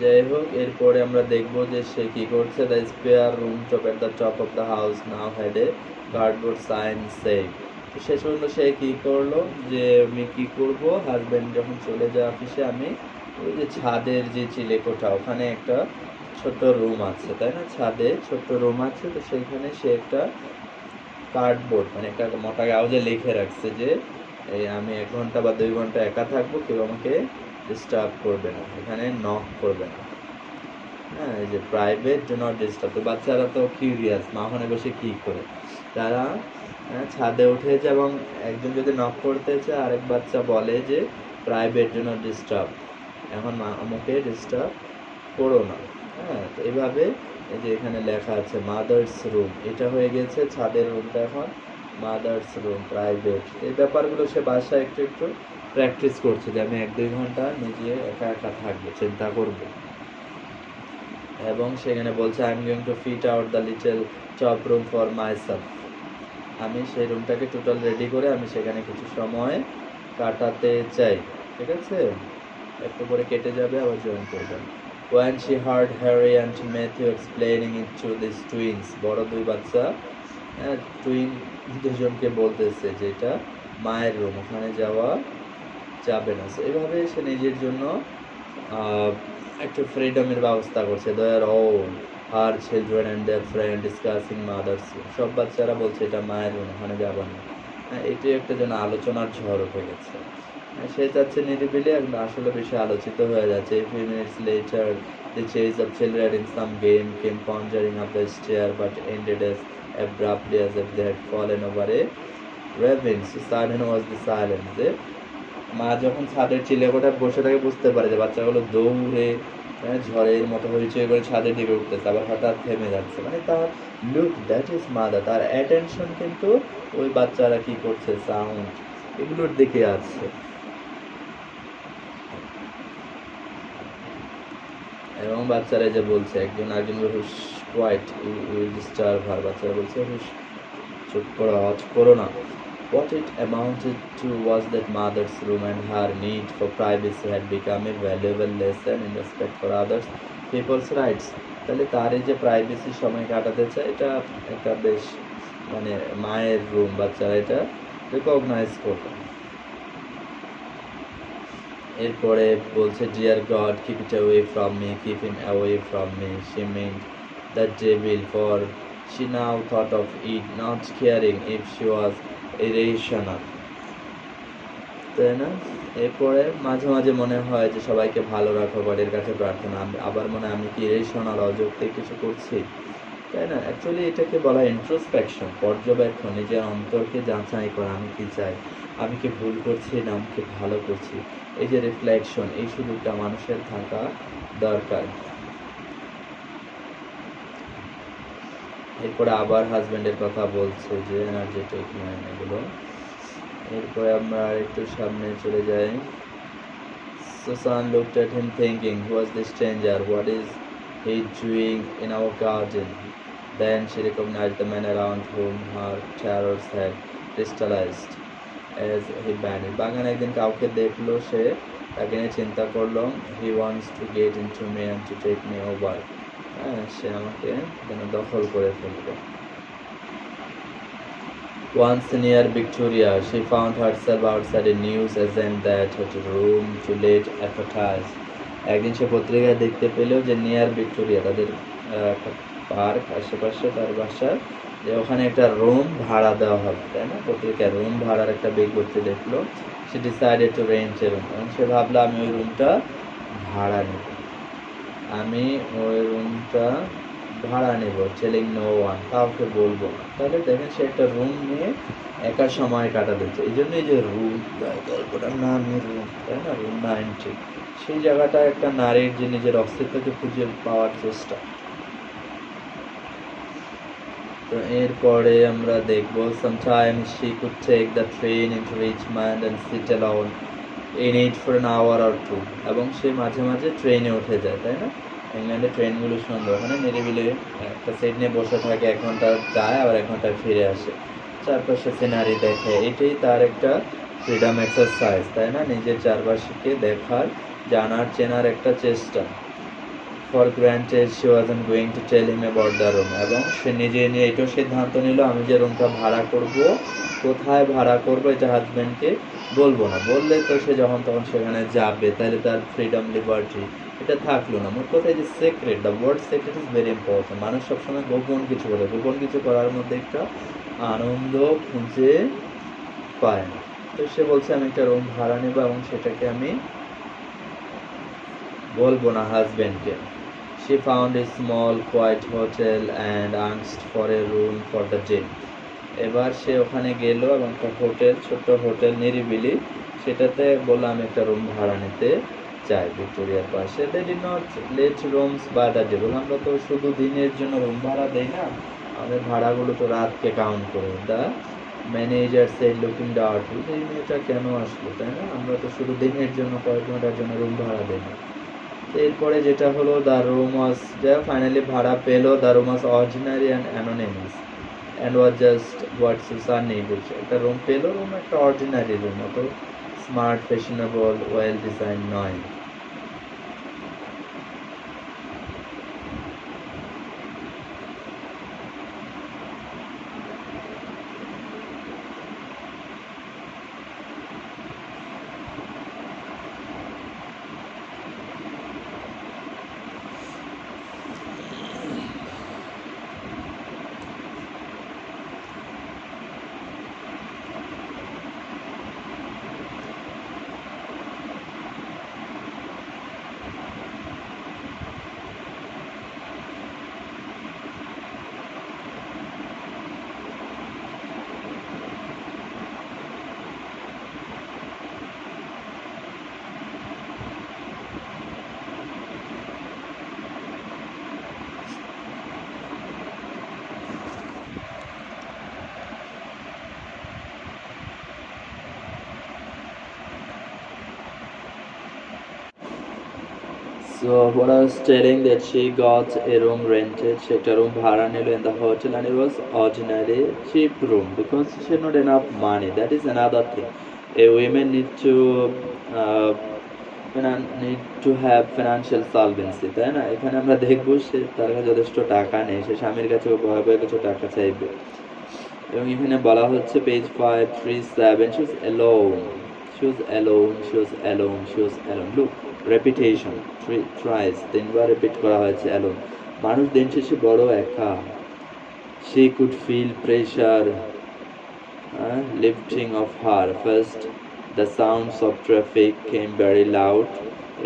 যাই হোক, এরপরে আমরা দেখবো যে সে কি করছে। The spare room top at the top of the house now had a cardboard sign saying. তো শেষ পর্যন্ত সে কি করলো যে আমি কি করব, হাজব্যান্ড যখন চলে যায় অফিসে, আমি ওই যে ছাদের যে চিলেকোঠা, ওখানে একটা ছোট্ট রুম আছে, তাই না? ছাদে ছোট্ট রুম আছে, তো সেইখানে সে একটা কার্ডবোর্ড মানে একটা মোটা কাগজে লিখে রাখছে যে এই আমি 1 ঘন্টা বা 2 ঘন্টা একা থাকবো, কেউ আমাকে ডিস্টার্ব করবে না, এখানে নক করবে না। হ্যাঁ, এই যে প্রাইভেট ডু নট ডিস্টার্ব। তো বাচ্চারা তো কিউরিয়াস, মা ওখানে বসে কী করে, তারা ছাদে উঠেছে এবং একজন যদি নক করতে চায়, আরেক বাচ্চা বলে যে প্রাইভেট ডু নট ডিস্টার্ব, এখন আমাকে ডিস্টার্ব করো না। হ্যাঁ, তো এভাবে এই যে এখানে লেখা আছে মাদার্স রুম, এটা হয়ে গেছে ছাদের রুমটা এখন মাদার্স রুম, প্রাইভেট। এই ব্যাপারগুলো সে বাসায় একটু একটু প্র্যাকটিস করছে যে আমি 1-2 ঘন্টা নিজে একা একা থাকবো, চিন্তা করবো। এবং সেখানে বলছে I am going to fit out the little top room for myself. আমি সেই রুমটাকে টোটাল রেডি করে আমি সেখানে কিছু সময় কাটাতে চাই। ঠিক আছে, একটু করে কেটে যাবে, আবার জয়েন করবেন। When she heard Harry and Matthew explaining it to these twins, বড় দুই বাচ্চা টুইন দুজনকে বলতেছে যে এটা মায়ের রুম, ওখানে যাওয়া যাবে না। এভাবে সে নিজের জন্য একটু ফ্রিডমের ব্যবস্থা করছে। There all her children and their friend discussing mother's room, সব বাচ্চারা বলছে এটা মায়ের রুম, ওখানে যাবো না। এটি একটা যেন আলোচনার ঝড় উঠে গেছে। সে চাচ্ছে নিরিবিলি, এখন আসলে বেশি আলোচিত হয়ে যাচ্ছে। A few minutes later the chase of children in some game came conjuring up the stair but ended as abruptly as if they had fallen over a ravine. So sudden was the silence. যে মা যখন ছাদের চিলেকোঠায় বসে থাকে বুঝতে পারে যে বাচ্চাগুলো দৌড়ে ঝড়ের মতো হইচই করে ছাদের দিকে উঠতেছে, আবার হঠাৎ থেমে যাচ্ছে। মানে তার লুক, দ্যাট ইজ মাদার, তার অ্যাটেনশন কিন্তু ওই বাচ্চারা কি করছে, সাউন্ড এগুলোর দিকে আছে। এবং বাচ্চারা যে বলছে একজন আরেকজনকে হুশ, কোয়াইট, ইউ ডিস্টার্ব হার, বাচ্চারা বলছে হুশ, চুপ করো, আওয়াজ করো না। What it amounted to was that mother's room and her need for privacy had become a valuable lesson in respect for others people's rights. তাহলে তার এই যে প্রাইভেসি সময় কাটাতে চায়, এটা একটা বেশ মানে মায়ের রুম, বাচ্চারা এটা রিকগনাইজ করবে। এরপরে বলছে dear God keep it away from me, keep him away from me. She meant the devil, for she now thought of it, not caring if she was irrational. তাই না? এরপরে মাঝে মাঝে মনে হয় যে সবাইকে ভালো রাখো, গডের কাছে প্রার্থনা, আবার মনে হয় আমি কি ইরেশনাল, অযৌক্তিক কিছু করছি, তাই না? অ্যাকচুয়ালি এটাকে বলা ইন্ট্রোস্পেকশন, পর্যবেক্ষণ, নিজের অন্তরকে যাচাই করা, আমি কি চাই, আমি কি ভুল করছি না আমি কি ভালো করছি। এই যে রিফ্লেকশন, এই সুযোগটা মানুষের থাকা দরকার। এরপরে আবার হাজব্যান্ডের কথা বলছে যে এনার্জেটিক ম্যান, এগুলো। এরপরে আমরা একটু সামনে চলে যাই। Susan looked at him thinking, who was this stranger? What is he doing in our garden? Then she recognized the man around whom her terrors had crystallized as he vanished. বাগানে একদিন কাউকে দেখলো সে, তাকে নিয়ে চিন্তা করলো, he wants to get into me and to take me over. সে আমাকে যেন দখল করে ফেলবে। Once near Victoria, she found herself outside a news agent that had room to let advertise. একদিন সে পত্রিকায় দেখতে পেলেও যে নিয়ার ভিক্টোরিয়া, তাদের একটা পার্ক আশেপাশে তার বাসার, যে ওখানে একটা রুম ভাড়া দেওয়া হবে, তাই না? পত্রিকায় রুম ভাড়ার একটা বিজ্ঞপ্তি দেখলো। সে decided to rent a room, এবং সে ভাবলো আমি ওই রুমটা ভাড়া নেব, আমি ওই রুমটা ভাড়া নেব, টেলিং নো ওয়ান, কাউকে বলবো না। তাহলে দেখেন সে একটা রুম নিয়ে একা সময় কাটা দিচ্ছে। এই জন্যই যে রুম, গল্পটার নামই রুম, তাই না? রুম 90, সেই জায়গাটা একটা নারীর যে নিজের অস্তিত্বকে খুঁজে পাওয়ার চেষ্টা। তো এরপরে আমরা দেখবো sometimes she could take the train into Richmond and sit alone in it for an hour or two, এবং সে মাঝে মাঝে ট্রেনে উঠে যায়, তাই না? ইংল্যান্ডে ট্রেনগুলো সুন্দর, ওখানে নিরিবিলি একটা সিট নিয়ে বসে থাকে, 1 ঘন্টা যায় আবার 1 ঘন্টায় ফিরে আসে, চারপাশে সিনারি দেখে। এটাই তার একটা ফ্রিডম এক্সারসাইজ, তাই না? নিজের চারপাশকে দেখার, জানার, চেনার একটা চেষ্টা। For granted she wasn't going to tell him about the room, এবং সে নিজে নিয়ে এটাও সিদ্ধান্ত নিল আমি যে রুমটা ভাড়া করব, কোথায় ভাড়া করব, এটা হাজব্যান্ডকে বলবো না। বললে তো সে যখন তখন সেখানে যাবে, তাহলে তার ফ্রিডম, লিবার্টি এটা থাকলো না। মোট কথা যে secret, the word secret is very important. মানুষ সবসময় গোপন কিছু করে, গোপন কিছু করার মধ্যে একটা আনন্দ খুঁজে পায় না। তো সে বলছে আমি একটা রুম ভাড়া নেব এবং সেটাকে আমি বলবো না হাজবেন্ডকে। She found a small quiet hotel and asked for a room for the day. এবার সে ওখানে গেল এবং একটা হোটেল, ছোট্ট হোটেল নিরিবিলি, সেটাতে বললো আমি একটা রুম ভাড়া নিতে চাই ভিক্টোরিয়ার পাশে। They did not let rooms by the day. বললাম আমরা তো শুধু দিনের জন্য রুম ভাড়া দেই না, আমাদের ভাড়াগুলো তো রাতকে কাউন্ট করে। The manager said looking doubtful, এই মেয়েটা কেন আসলো, তাই না? আমরা তো শুধু দিনের জন্য কয়েক ঘন্টার জন্য রুম ভাড়া দেই না। এরপরে যেটা হলো দ্য রুম ওয়াজ, যা ফাইনালি ভাড়া পেলো, the room was ordinary and anonymous and was just what Susan needed. একটা রুম পেলো, রুম একটা অর্ডিনারি রুম, অত স্মার্ট, ফ্যাশনেবল, ওয়েল ডিজাইন নয়। So what I was telling that she got a room rented, she একটা room ভাড়া নিল in the hotel, and it was ordinary cheap room because she had not enough money. That is another thing. A women need to uh, need to have financial solvency, তাই না? এখানে আমরা দেখবো সে তার কাছে যথেষ্ট টাকা নেই, সে স্বামীর কাছে ভয়ে ভয়ে কিছু টাকা চাইবে। এবং এখানে বলা হচ্ছে page 537, she was alone, she was alone, she was alone, she was alone. Look, repetition, thrice, তিনবার রিপিট করা হয়েছে alone। মানুষ দিন শেষে বড় একা। She could feel pressure lifting of her. First, the sounds of traffic came very loud.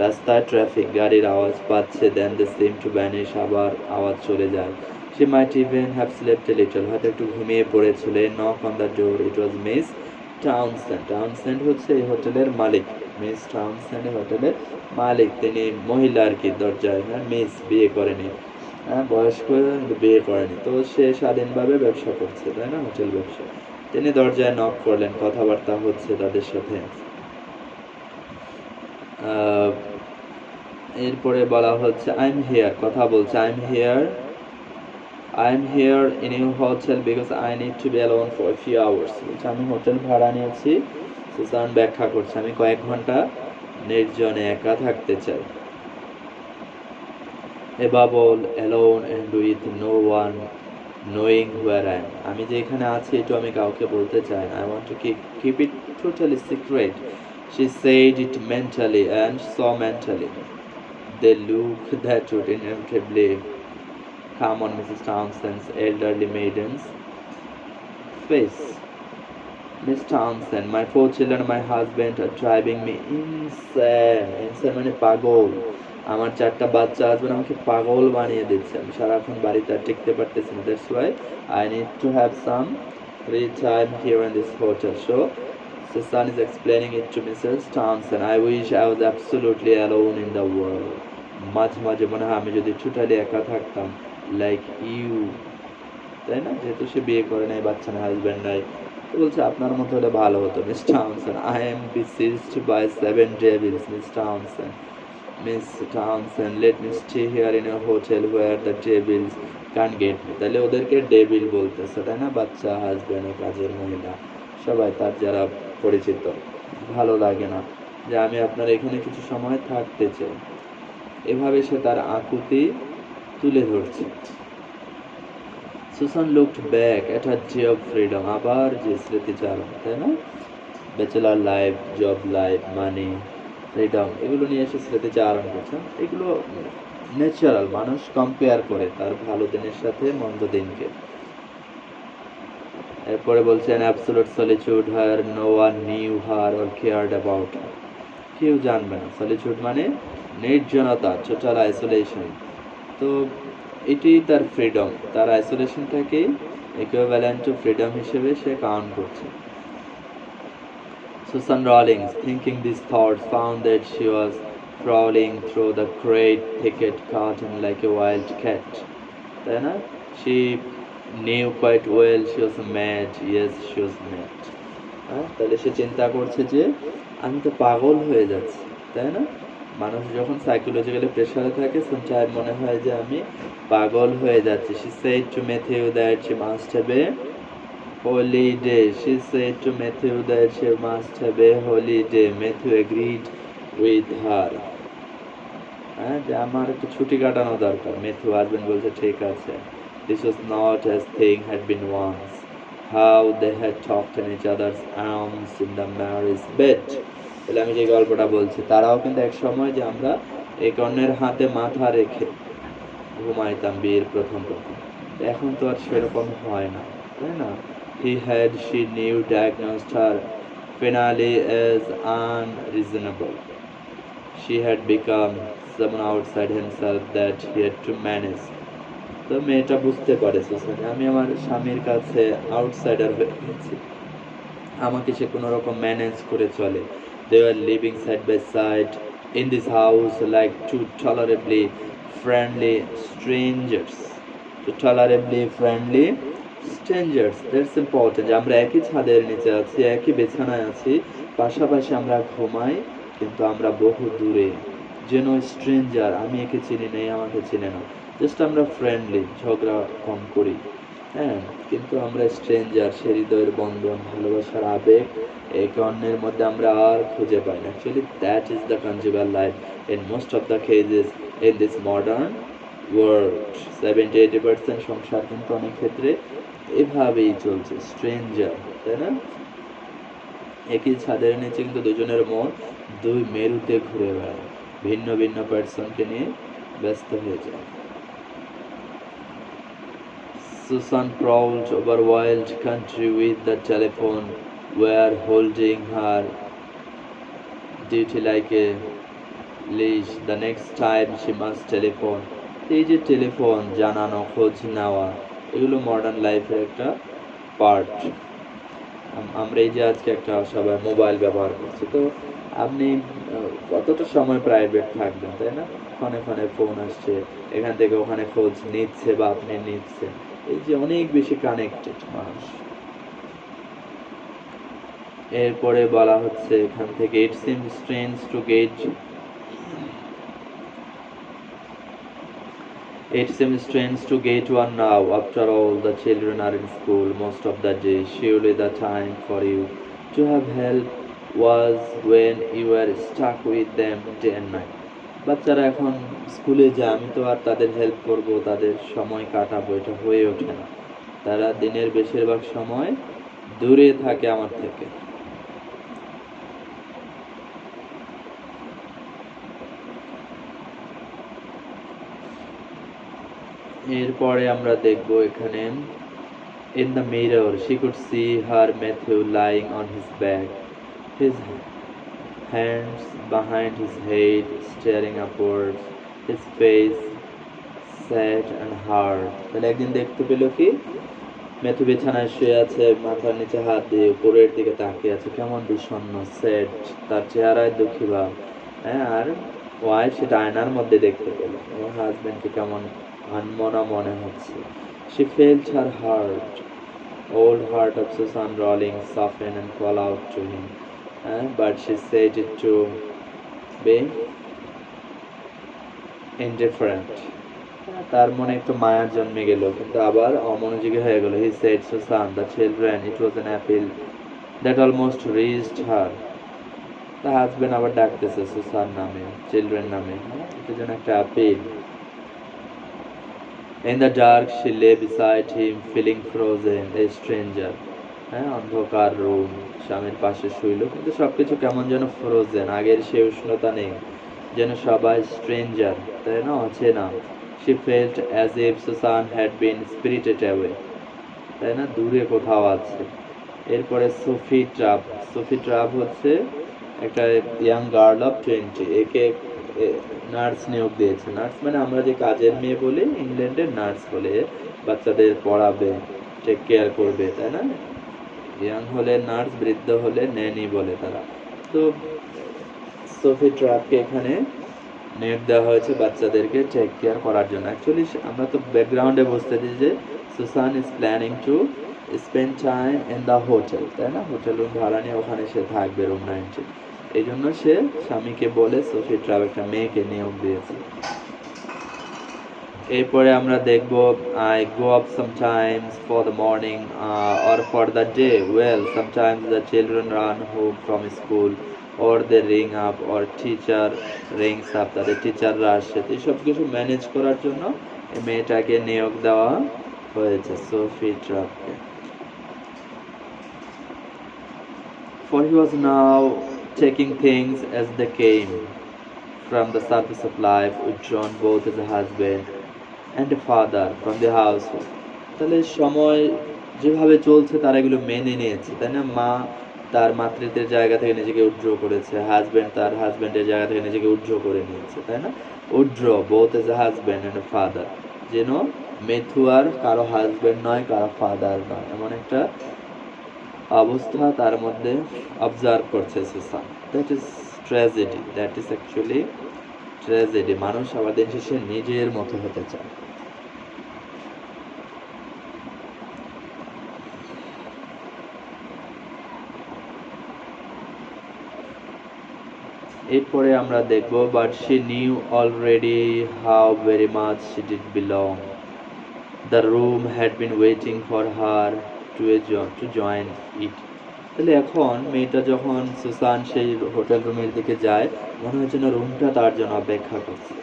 রাস্তায় traffic, গাড়ির আওয়াজ পাচ্ছে, then they seem to vanish, আবার আওয়াজ চলে যায়। She might even have slept a little, হয়তো একটু ঘুমিয়ে পড়েছিল। Knock on the door, it was Miss Townsend. Townsend হচ্ছে এই হোটেলের মালিক। মিস টাউনসেন্ড হোটেলের মালিক, তিনি মহিলা আর কি। দরজায়, হ্যাঁ, মিস বিয়ে করেনি, হ্যাঁ, বয়স্ক কিন্তু বিয়ে করেনি, তো সে স্বাধীনভাবে ব্যবসা করছে, তাই না, হোটেল ব্যবসা। তিনি দরজায় নক করলেন, কথাবার্তা হচ্ছে তাদের সাথে। এরপরে বলা হচ্ছে আই এম হিয়ার, কথা বলছে I am here in your hotel because I need to be alone for few hours. বলছে আমি হোটেল ভাড়া নিয়েছি, সুসান ব্যাখ্যা করছে, আমি কয়েক ঘন্টা নির্জনে একা থাকতে চাই। above all alone and with no one knowing where I am. আমি যে এখানে আছি এটা আমি কাউকে বলতে চাই না। I want to keep it totally secret. She said it mentally and so mentally. The look that would inevitably come on Mrs. Townsend's elderly maiden's face. Miss Townsend, my 4 children, my husband are driving me insane. Insane মানে পাগল। আমার 4টা বাচ্চা husband আমাকে পাগল বানিয়ে দিচ্ছে, আমি সারাক্ষণ বাড়িতে আর টিকতে পারতেছি না। That's why I need to have some free time here in this hotel. So Susan is explaining it to Mrs. Townsend. I wish I was absolutely alone in the world. মাঝে মাঝে মনে হয় আমি যদি টোটালি একা থাকতাম, like you, তাই না? যেহেতু সে বিয়ে করে নাই, বাচ্চা নাই, হাজবেন্ড নাই, তো বলছে আপনার মতো হলে ভালো হতো Miss Townsend. I am besieged by 7 devils, Miss Townsend. Miss Townsend, let me stay here in a hotel where the devils can't get me. তাহলে ওদেরকে ডেভিল বলতেছে, তাই না? বাচ্চা, হাজবেন্ড, কাজের মহিলা, সবাই তার যারা পরিচিত। ভালো লাগে না যে আমি আপনার এখানে কিছু সময় থাকতে চাই। এভাবে সে তার আকুতি তুলে ধরছে। Susan looked back at her day of freedom, আবার যে স্মৃতিচারণ, তাই না? ব্যাচেলার লাইফ, জব লাইফ, মানি, ফ্রিডম, এগুলো নিয়ে এসে স্মৃতিচারণ করছে। এগুলো ন্যাচারাল, মানুষ কম্পেয়ার করে তার ভালো দিনের সাথে মন্দ দিনকে। এরপরে বলছেন absolute solitude, her no one knew her or cared about her. কেউ জানবে না। সলিটিউড মানে নির্জনতা, টোটাল আইসোলেশন। তো এটি তার ফ্রিডম, তার আইসোলেশনটাকে ইকুইভ্যালেন্ট টু ফ্রিডম হিসেবে সে কাউন্ট করছে। Susan Rawlings, thinking these thoughts, found that she was prowling through the great thicket cotton like a wild cat. তাই না? She knew quite well she was mad. Yes, she was mad. তাহলে সে চিন্তা করছে যে আমি তো পাগল হয়ে যাচ্ছি, তাই না? মানুষ যখন সাইকোলজিক্যালি প্রেসারে থাকে sometimes মনে হয় যে আমি পাগল হয়ে যাচ্ছি। She said to Matthew that she must have a holiday. She said to Matthew that she must have a holiday. Matthew agreed with her. যে আমার একটু ছুটি কাটানো দরকার। Matthew husband বলছে ঠিক আছে। This was not as thing had been once. How they had talked in each other's arms in the marriage bed. তাহলে আমি যে গল্পটা বলছি, তারাও কিন্তু এক সময় যে আমরা একে অন্যের হাতে মাথা রেখে ঘুমাইতাম বিয়ের প্রথম। এখন তো আর সেরকম হয় না, তাই না? She knew diagnosed her finale as unreasonable. She had become someone outside himself that he had to manage. তো মেয়েটা বুঝতে পারে সুসান, আমি আমার স্বামীর কাছে আউটসাইডার হয়ে গেছি, আমাকে সে কোনো রকম ম্যানেজ করে চলে। They were living side by side in this house like two tolerably friendly strangers. Tolerably friendly strangers, that's important. আমরা একই ছাদের নিচে আছি, একই বিছানায় আছি, পাশাপাশি আমরা ঘুমাই, কিন্তু আমরা বহু দূরে, যেন স্ট্রেঞ্জার। আমি একে চিনি না, আমাকে চিনে না, জাস্ট আমরা ফ্রেন্ডলি, ঝগড়া কম করি, হ্যাঁ, কিন্তু আমরা স্ট্রেঞ্জার। সে হৃদয়ের বন্ধন, ভালোবাসার আবেগ একে অন্যের মধ্যে আমরা আর খুঁজে পাই না। Actually that is the conjugal life in most of the cases in this modern world. 70-80% সংসার কিন্তু অনেক ক্ষেত্রে এভাবেই চলছে, স্ট্রেঞ্জার, তাই না? একই ছাদের নিচে কিন্তু দুজনের মন দুই মেরুতে ঘুরে বেড়ায়, ভিন্ন ভিন্ন পার্সনকে নিয়ে ব্যস্ত হয়ে যায়। Susan prowled over wild country with the telephone, were holding her duty like a leash. The next time she must telephone. এই যে টেলিফোন, জানানো, খোঁজ নেওয়া, এগুলো মডার্ন লাইফের একটা পার্ট। আমরা এই যে আজকে একটা সবাই মোবাইল ব্যবহার করছি, তো আপনি কতটা সময় প্রাইভেট থাকবেন, তাই না? ফোনে ফোনে ফোন আসছে, এখান থেকে ওখানে খোঁজ নিচ্ছে বা আপনি নিচ্ছেন, এই যে অনেক বেশি কানেক্টেড মানুষ। এরপরে বলা হচ্ছে এখান থেকে, it seems strange to get one now. After all, the children are in school most of the day. Surely the time for you to have help was when you were stuck with them day and night. বাচ্চারা এখন স্কুলে যায়, আমি তো আর তাদের help করব, তাদের সময় কাটাবো, এটা হয়ে ওঠে না। তারা দিনের বেশিরভাগ সময় দূরে থাকে আমার থেকে। এরপরে আমরা দেখব এখানে, in the mirror she could see her Matthew lying on his back, his hands behind his head, staring upwards, his face sad and hard. তাহলে একদিন দেখতে পেল কি, মেথু বিছানায় শুয়ে আছে, মাথার নিচে হাত দিয়ে উপরের দিকে তাকিয়ে আছে, কেমন বিষণ্ণ, স্যাড, তার চেহারায় দুঃখী ভাব, হ্যাঁ। আর ওয়াইফ সেটা আয়নার মধ্যে দেখতে পেল, আমার হাজবেন্ডকে কেমন আনমনা মনে হচ্ছে। She felt her heart, old heart of Susan Rawlings, soften and call out to him, but she said it to be indifferent. তার মনে একটু মায়ার জন্মে গেল, কিন্তু আবার অমনোযোগী হয়ে গেল। He said, Susan, the children, it was an appeal that almost reached her. তার হাজবেন্ড আবার ডাকতেছে সুসান নামে, চিলড্রেন নামে, এটা যেন একটা appeal. In the dark she lay beside him, feeling frozen, a stranger. হ্যাঁ, অন্ধকার রুম, স্বামীর পাশে শুইল, কিন্তু সবকিছু কেমন যেন ফ্রোজেন, আগের সে উষ্ণতা নেই, যেন সবাই স্ট্রেঞ্জার, তাই না, অচেনা। She felt as if Susan had been spirited away, তাই না, দূরে কোথাও আছে। এরপরে সোফি ট্রাপ হচ্ছে একটা ইয়াং গার্ল অফ 20, একে নার্স নিয়োগ দিয়েছে। নার্স মানে আমরা যে কাজের মেয়ে বলি, ইংল্যান্ডে নার্স বলে, বাচ্চাদের পড়াবে, টেক কেয়ার করবে, তাই না? ইয়াং হলে নার্স, বৃদ্ধ হলে ন্যানি বলে তারা। তো সোফি ট্রাপকে এখানে নিয়োগ দেওয়া হয়েছে বাচ্চাদেরকে টেক কেয়ার করার জন্য। অ্যাকচুয়ালি আমরা তো ব্যাকগ্রাউন্ডে বুঝতেছি যে Susan is planning to spend time in the hotel, তাই না? হোটেল রুম ভাড়া নিয়ে ওখানে সে থাকবে, রুম 19। এই জন্য সে স্বামীকে বলে সোফি ট্রাপ একটা মেয়েকে নিয়োগ দিয়েছে। এরপরে আমরা দেখব I go up sometimes for the morning or for the day, well sometimes the children run home from school or they ring up or teacher rings up, তাদের টিচাররা আসছে। তো এইসব কিছু ম্যানেজ করার জন্য এই মেয়েটাকে নিয়োগ দেওয়া হয়েছে, Sophie ট্রাপকে। For he was now taking things as they came from the surface of life, withdrawn both as a husband and a father from the household. তাহলে সময় যেভাবে চলছে তারা এগুলো মেনে নিয়েছে, তাই না? মা তার মাতৃত্বের জায়গা থেকে নিজেকে উইথড্র করেছে, হাজব্যান্ড তার হাজব্যান্ডের জায়গা থেকে নিজেকে উইথড্র করে নিয়েছে, তাই না? Withdraw both as a husband and father, যেন মেথু আর কারো হাজব্যান্ড নয়, কারো ফাদার নয়, এমন একটা অবস্থা তার মধ্যে অবজার্ভ করছে Susan. That is tragedy, that is actually tragedy. মানুষ আবার দিন শেষে নিজের মতো হতে চায়। এরপরে আমরা দেখব but she knew already how very much she did belong, the room had been waiting for her to join it. তাহলে এখন মেয়েটা যখন সুসান সেই হোটেল রুমের দিকে যায়, মনে হচ্ছে না রুমটা তার জন্য অপেক্ষা করছে,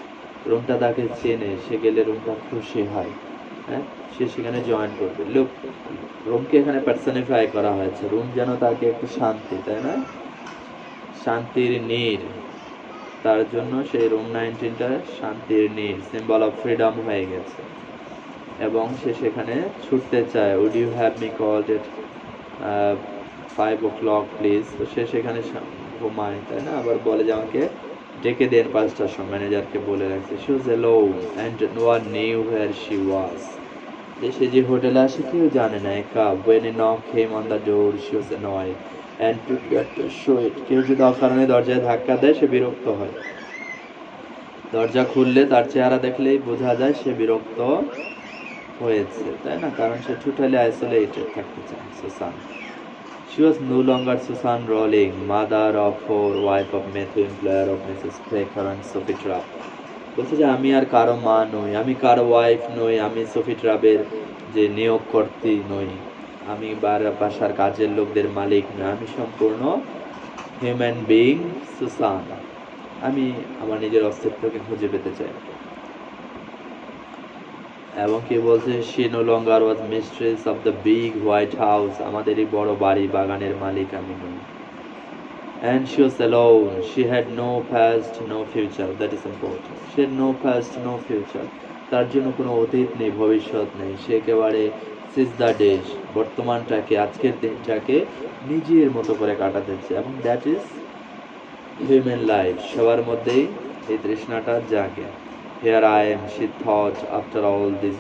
রুমটা তাকে চেনে, সে গেলে রুমটা খুশি হয়, হ্যাঁ, সে সেখানে জয়েন করবে। লুক, রুমকে এখানে পার্সনিফাই করা হয়েছে, রুম যেন তাকে একটু শান্তি, তাই না? শান্তির নীড়, তার জন্য সেই রুম 19টা শান্তির নীড়, সিম্বল অফ ফ্রিডম হয়ে গেছে, এবং সে সেখানে ছুটতে চায়। Would you have me called at 5 o'clock please. তো সে সেখানে ঘুমায়, তাই না? আবার বলে যে আমাকে ডেকে দেন 5টার সময়, ম্যানেজারকে বলে রাখছে। She was alone and no one knew where she was. সে যে হোটেলে আসে কেউ জানে না, একা। when a knock came on the door she was annoyed and prepared to show it. কেউ যদি অকারণে দরজায় ধাক্কা দেয় সে বিরক্ত হয়, দরজা খুললে তার চেহারা দেখলেই বোঝা যায় সে বিরক্ত হয়েছে, তাই না? কারণ সে টোটালি আইসোলেটেড থাকতে চায় Susan. She was no longer Susan Rowling, mother of 4, wife of Matthew, employer of Mrs. Baker and Sophie Trapp. বলছে যে আমি আর কারো মা নই, আমি কারো ওয়াইফ নই, আমি সোফি ট্রাবের যে নিয়োগকর্ত্রী নই, আমি বাসার কাজের লোকদের মালিক না, আমি সম্পূর্ণ হিউম্যান বিইং সুসান। আমি আমার নিজের অস্তিত্বকে খুঁজে পেতে চাই। এবং কি বলছে, she no longer was mistress of the big white house, আমাদের এই বড় বাড়ি বাগানের মালিক আমি নই। And she was alone, she had no past, no future, that is important. She had no past, no future, তার জন্য কোনো অতীত নেই, ভবিষ্যৎ নেই, সে একেবারে সিজ দ্য ডেজ, বর্তমানটাকে, আজকের দিনটাকে নিজের মতো করে কাটাতে চায়। এবং দ্যাট ইজ হিউম্যান লাইফ, সবার মধ্যেই এই তৃষ্ণাটা জাগে। Here I am, she thought, after all these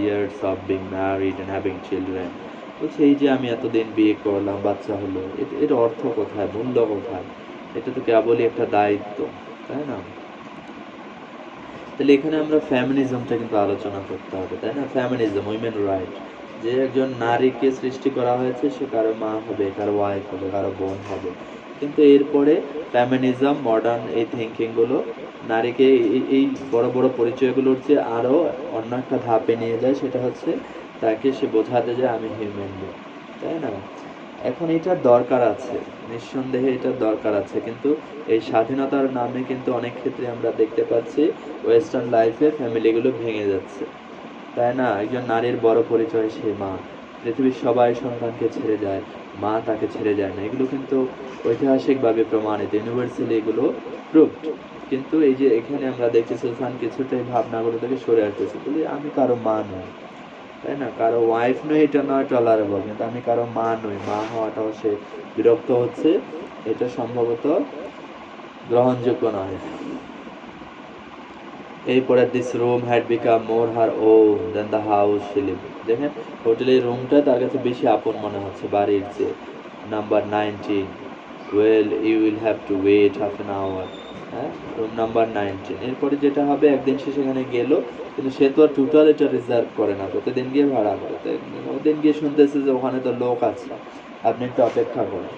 years of being married and having children. বলছে এই যে আমি এতদিন বিয়ে করলাম, বাচ্চা হলো, এর অর্থ কোথায়, মূল্য কোথায়? এটা তো কেবলই একটা দায়িত্ব, তাই না? তাহলে এখানে আমরা ফ্যামিনিজমটা কিন্তু আলোচনা করতে হবে, তাই না? ফ্যামিনিজম, উইমেন রাইট, যে একজন নারীকে সৃষ্টি করা হয়েছে, সে কারো মা হবে, কারো ওয়াইফ হবে, কারো বোন হবে। কিন্তু এরপরে ফ্যামিনিজম, মডার্ন এই থিঙ্কিংগুলো নারীকে এই বড় বড় পরিচয়গুলোর যে আরও অন্য একটা ধাপে নিয়ে যায়, সেটা হচ্ছে তাকে সে বোঝাতে যায় আমি হিউম্যান বিং, তাই না? এখন এটার দরকার আছে, নিঃসন্দেহে এটার দরকার আছে, কিন্তু এই স্বাধীনতার নামে কিন্তু অনেক ক্ষেত্রে আমরা দেখতে পাচ্ছি ওয়েস্টার্ন লাইফে ফ্যামিলিগুলো ভেঙে যাচ্ছে, তাই না? একজন নারীর বড় পরিচয় সে মা, পৃথিবীর সবাই সন্তানকে ছেড়ে যায়, মা তাকে ছেড়ে যায় না, এগুলো কিন্তু ঐতিহাসিকভাবে প্রমাণিত, ইউনিভার্সালি এগুলো প্রুভড। কিন্তু এই যে এখানে আমরা দেখছি সুলতান কিছুটা এই ভাবনাগুলো থেকে সরে আসতেছে, বলি আমি কারো মা নই, তাই না? কারো ওয়াইফ নই এটা নয় টলারেবল, কিন্তু আমি কারো মা নই, মা হওয়াটাও সে বিরক্ত হচ্ছে, এটা সম্ভবত গ্রহণযোগ্য নয়। এরপরে this room had become more her own than the house she lived. দেখেন হোটেলের রুমটা তার কাছে বেশি আপন মনে হচ্ছে বাড়ির চেয়ে। Number 19, well you will have to wait half an hour. হ্যাঁ, রুম নাম্বার 19। এরপরে যেটা হবে, একদিন সে সেখানে গেল, কিন্তু সে তো আর টোটাল এটা রিজার্ভ করে না, প্রতিদিন গিয়ে ভাড়া করে। তো ওদিন গিয়ে শুনতেছে যে ওখানে তো লোক আছে, আপনি একটু অপেক্ষা করেন।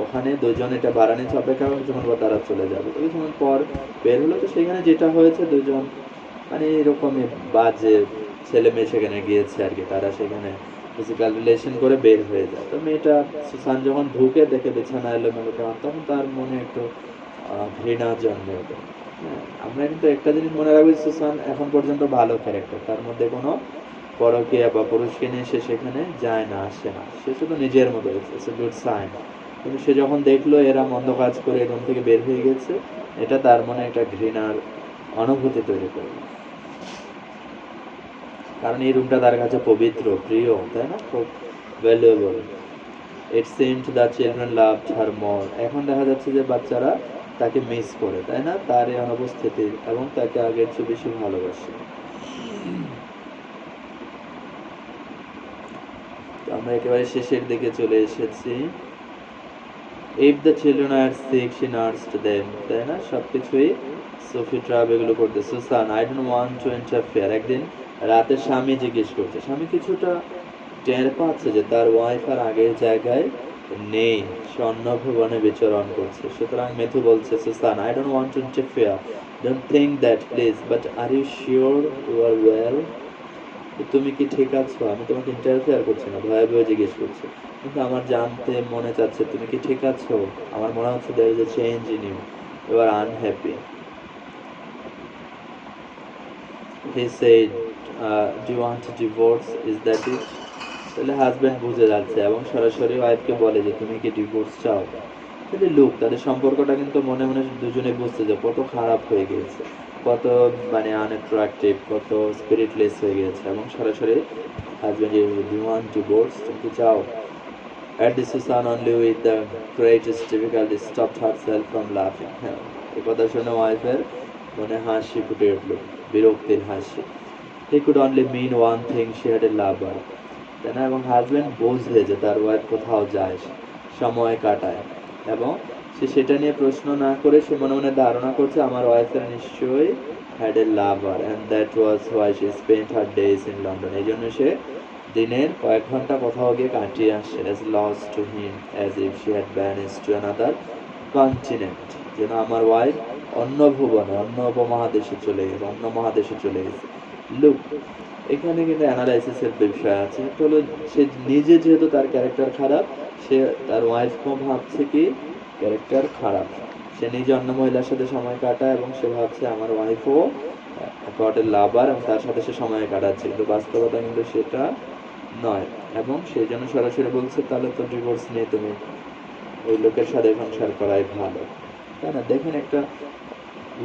ওখানে দুজন এটা ভাড়া নিচ্ছে, অপেক্ষা করে কিছুক্ষণ পর তারা চলে যাবে। তো কিছুক্ষণ পর বের হলো, তো সেখানে যেটা হয়েছে, দুজন মানে এরকমই বাজে ছেলে মেয়ে সেখানে গিয়েছে আর কি, তারা সেখানে ফিজিক্যাল রিলেশন করে বের হয়ে যায়। তো মেয়েটা সুসান যখন ঢুকে দেখে বিছানা এলোমেলো কেমন, তখন তার মনে একটু ঘৃণা জন্মে ওঠে। হ্যাঁ, আমরা কিন্তু একটা জিনিস মনে রাখবো, সুসান এখন পর্যন্ত ভালো ক্যারেক্টার, তার মধ্যে কোনো পরকীয়া বা পুরুষকে নিয়ে সে সেখানে যায় না, আসে না, সে শুধু নিজের মতো, ইটস এ গুড সাইন। কিন্তু সে যখন দেখলো এরা মন্দ কাজ করে এরকম থেকে বের হয়ে গেছে, এটা তার মনে একটা ঘৃণার অনুভূতি তৈরি করলো। কারণ এই রুমটা তার কাছে পবিত্র, প্রিয়, তাই না, খুব valuable. It seemed the children loved her more. এখন দেখা যাচ্ছে যে বাচ্চারা তাকে মিস করে, তাই না, তার এই অনুপস্থিতি, এবং তাকে আগের চেয়ে বেশি ভালোবাসে। আমরা একেবারে শেষের দিকে চলে এসেছি। If the children are sick she nursed them, তাই না, সবকিছুই সোফি ট্রাব এগুলো করতে। Susan I don't want to interfere. একদিন রাতে স্বামী জিজ্ঞেস করছে, স্বামী কিছুটা টের পাচ্ছে যে তার ওয়াইফ আর আগের জায়গায় নেই, সে অন্য ভুবনে বিচরণ করছে। সুতরাং মেথু বলছে, Susan I don't want to interfere, don't think that please, but are you sure you are well? তুমি কি ঠিক আছো? আমি তোমাকে ইন্টারফেয়ার করছি না, ভয়ে ভয়ে জিজ্ঞেস করছি, কিন্তু আমার জানতে মনে চাচ্ছে তুমি কি ঠিক আছো। আমার মনে হচ্ছে there is a change in you, you are unhappy. He said, do you want to divorce, is that it? তাহলে হাজব্যান্ড বুঝে যাচ্ছে এবং সরাসরি ওয়াইফকে বলে যে তুমি কি ডিভোর্স চাও। তাহলে লুক, তাদের সম্পর্কটা কিন্তু মনে মনে দুজনে বুঝছে যে কত খারাপ হয়ে গিয়েছে, কত মানে আনঅ্যাট্রাকটিভ, কত স্পিরিটলেস হয়ে গিয়েছে, এবং সরাসরি husband, do you want divorce, তুমি কি চাও? At this, Susan only with the greatest difficulty stopped herself from laughing. হ্যাঁ, এই কথা শুনে ওয়াইফের মনে হাসি ফুটে উঠল, বিরক্তির হাসি। He could only mean one thing, she had a lover. তাই না, এবং হাজব্যান্ড বোঝে যে তার ওয়াইফ কোথাও যায়, সময় কাটায়, এবং সে সেটা নিয়ে প্রশ্ন না করে সে মনে মনে ধারণা করছে আমার ওয়াইফের নিশ্চয়ই had a lover, and that was why she spent her days in London. এই জন্য সে দিনের কয়েক ঘন্টা কোথাও গিয়ে কাটিয়ে আসে, as lost to him as if she had vanished to another continent, যেন আমার ওয়াইফ অন্য ভুবনে, অন্য উপমহাদেশে চলে গেছে, অন্য মহাদেশে চলে গেছে। লুক, এখানে কিন্তু অ্যানালাইসিসের বিষয় আছে। এটা হলো সে নিজে যেহেতু তার ক্যারেক্টার খারাপ, সে তার ওয়াইফকেও ভাবছে কি ক্যারেক্টার খারাপ, সে নিজে অন্য মহিলার সাথে সময় কাটায় এবং সে ভাবছে আমার ওয়াইফও গট এ লাভার এবং তার সাথে সে সময় কাটাচ্ছে, কিন্তু বাস্তবতা কিন্তু সেটা নয়। এবং সেই জন্য সরাসরি বলছে তাহলে তো ডিভোর্স নিয়ে তুমি ওই লোকের সাথে সংসার করাই ভালো, তাই না। দেখেন একটা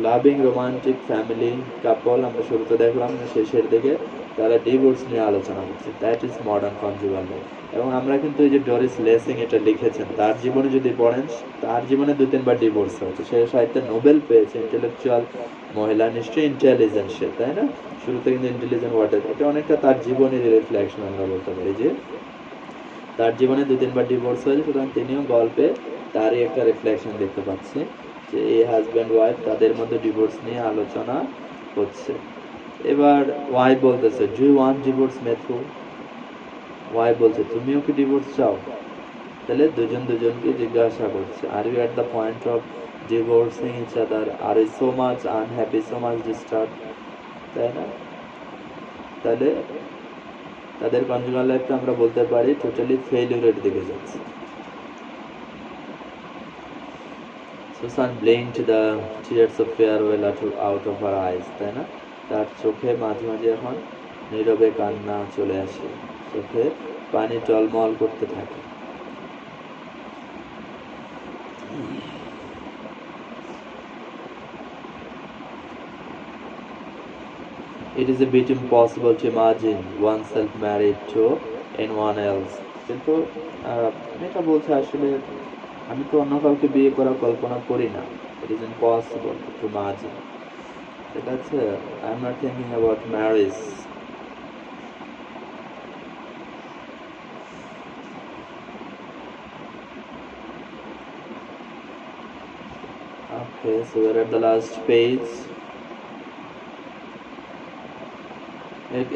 লাভিং রোমান্টিক ফ্যামিলি কাপল আমরা শুরুতে দেখলাম, শেষের দিকে তারা ডিভোর্স নিয়ে আলোচনা করছে, that is modern conjugal life. এবং আমরা কিন্তু এই যে ডরিস লেসিং এটা লিখেছেন, তার জীবনে যদি পড়েন, তার জীবনে 2-3 বার ডিভোর্স হয়েছে, সে সাহিত্যে নোবেল পেয়েছে, ইন্টেলেকচুয়াল মহিলা, নিশ্চয়ই ইন্টেলিজেন্ট সে, তাই না। শুরুতে কিন্তু ইন্টেলিজেন্ট ওয়ার্ডের, এটা অনেকটা তার জীবনের রিফ্লেকশন আমরা বলতে পারি, যে তার জীবনে 2-3 বার ডিভোর্স হয়েছে, সুতরাং তিনিও গল্পে তারই একটা রিফ্লেকশন দেখতে পাচ্ছি, যে এই হাজব্যান্ড ওয়াইফ তাদের মধ্যে ডিভোর্স নিয়ে আলোচনা হচ্ছে। এবার ওয়াইফ বলতেছে, do you want divorce Matthew? Wife বলছে, তুমিও কি ডিভোর্স চাও? তাহলে দুজন দুজনকে জিজ্ঞাসা করছে, are you at the point of divorcing each other, are you so much unhappy, so much disturb, তাই না। তাহলে তাদের কনজুগাল লাইফটা আমরা বলতে পারি টোটালি ফেইলিউরের দিকে যাচ্ছে। Susan blinked the tears of farewell out of her eyes, তাই না, তার চোখে মাঝে মাঝে এখন নীরবে কান্না চলে আসে, চোখে পানি টলমল করতে থাকে। it is a bit impossible to imagine oneself married to anyone else. কিন্তু আমি এটা বলছি আসলে আমি তো অন্য কাউকে বিয়ে করার কল্পনা করি না. It is impossible to imagine. ঠিক আছে? I'm not thinking about marriage. Okay, so we're at the last page.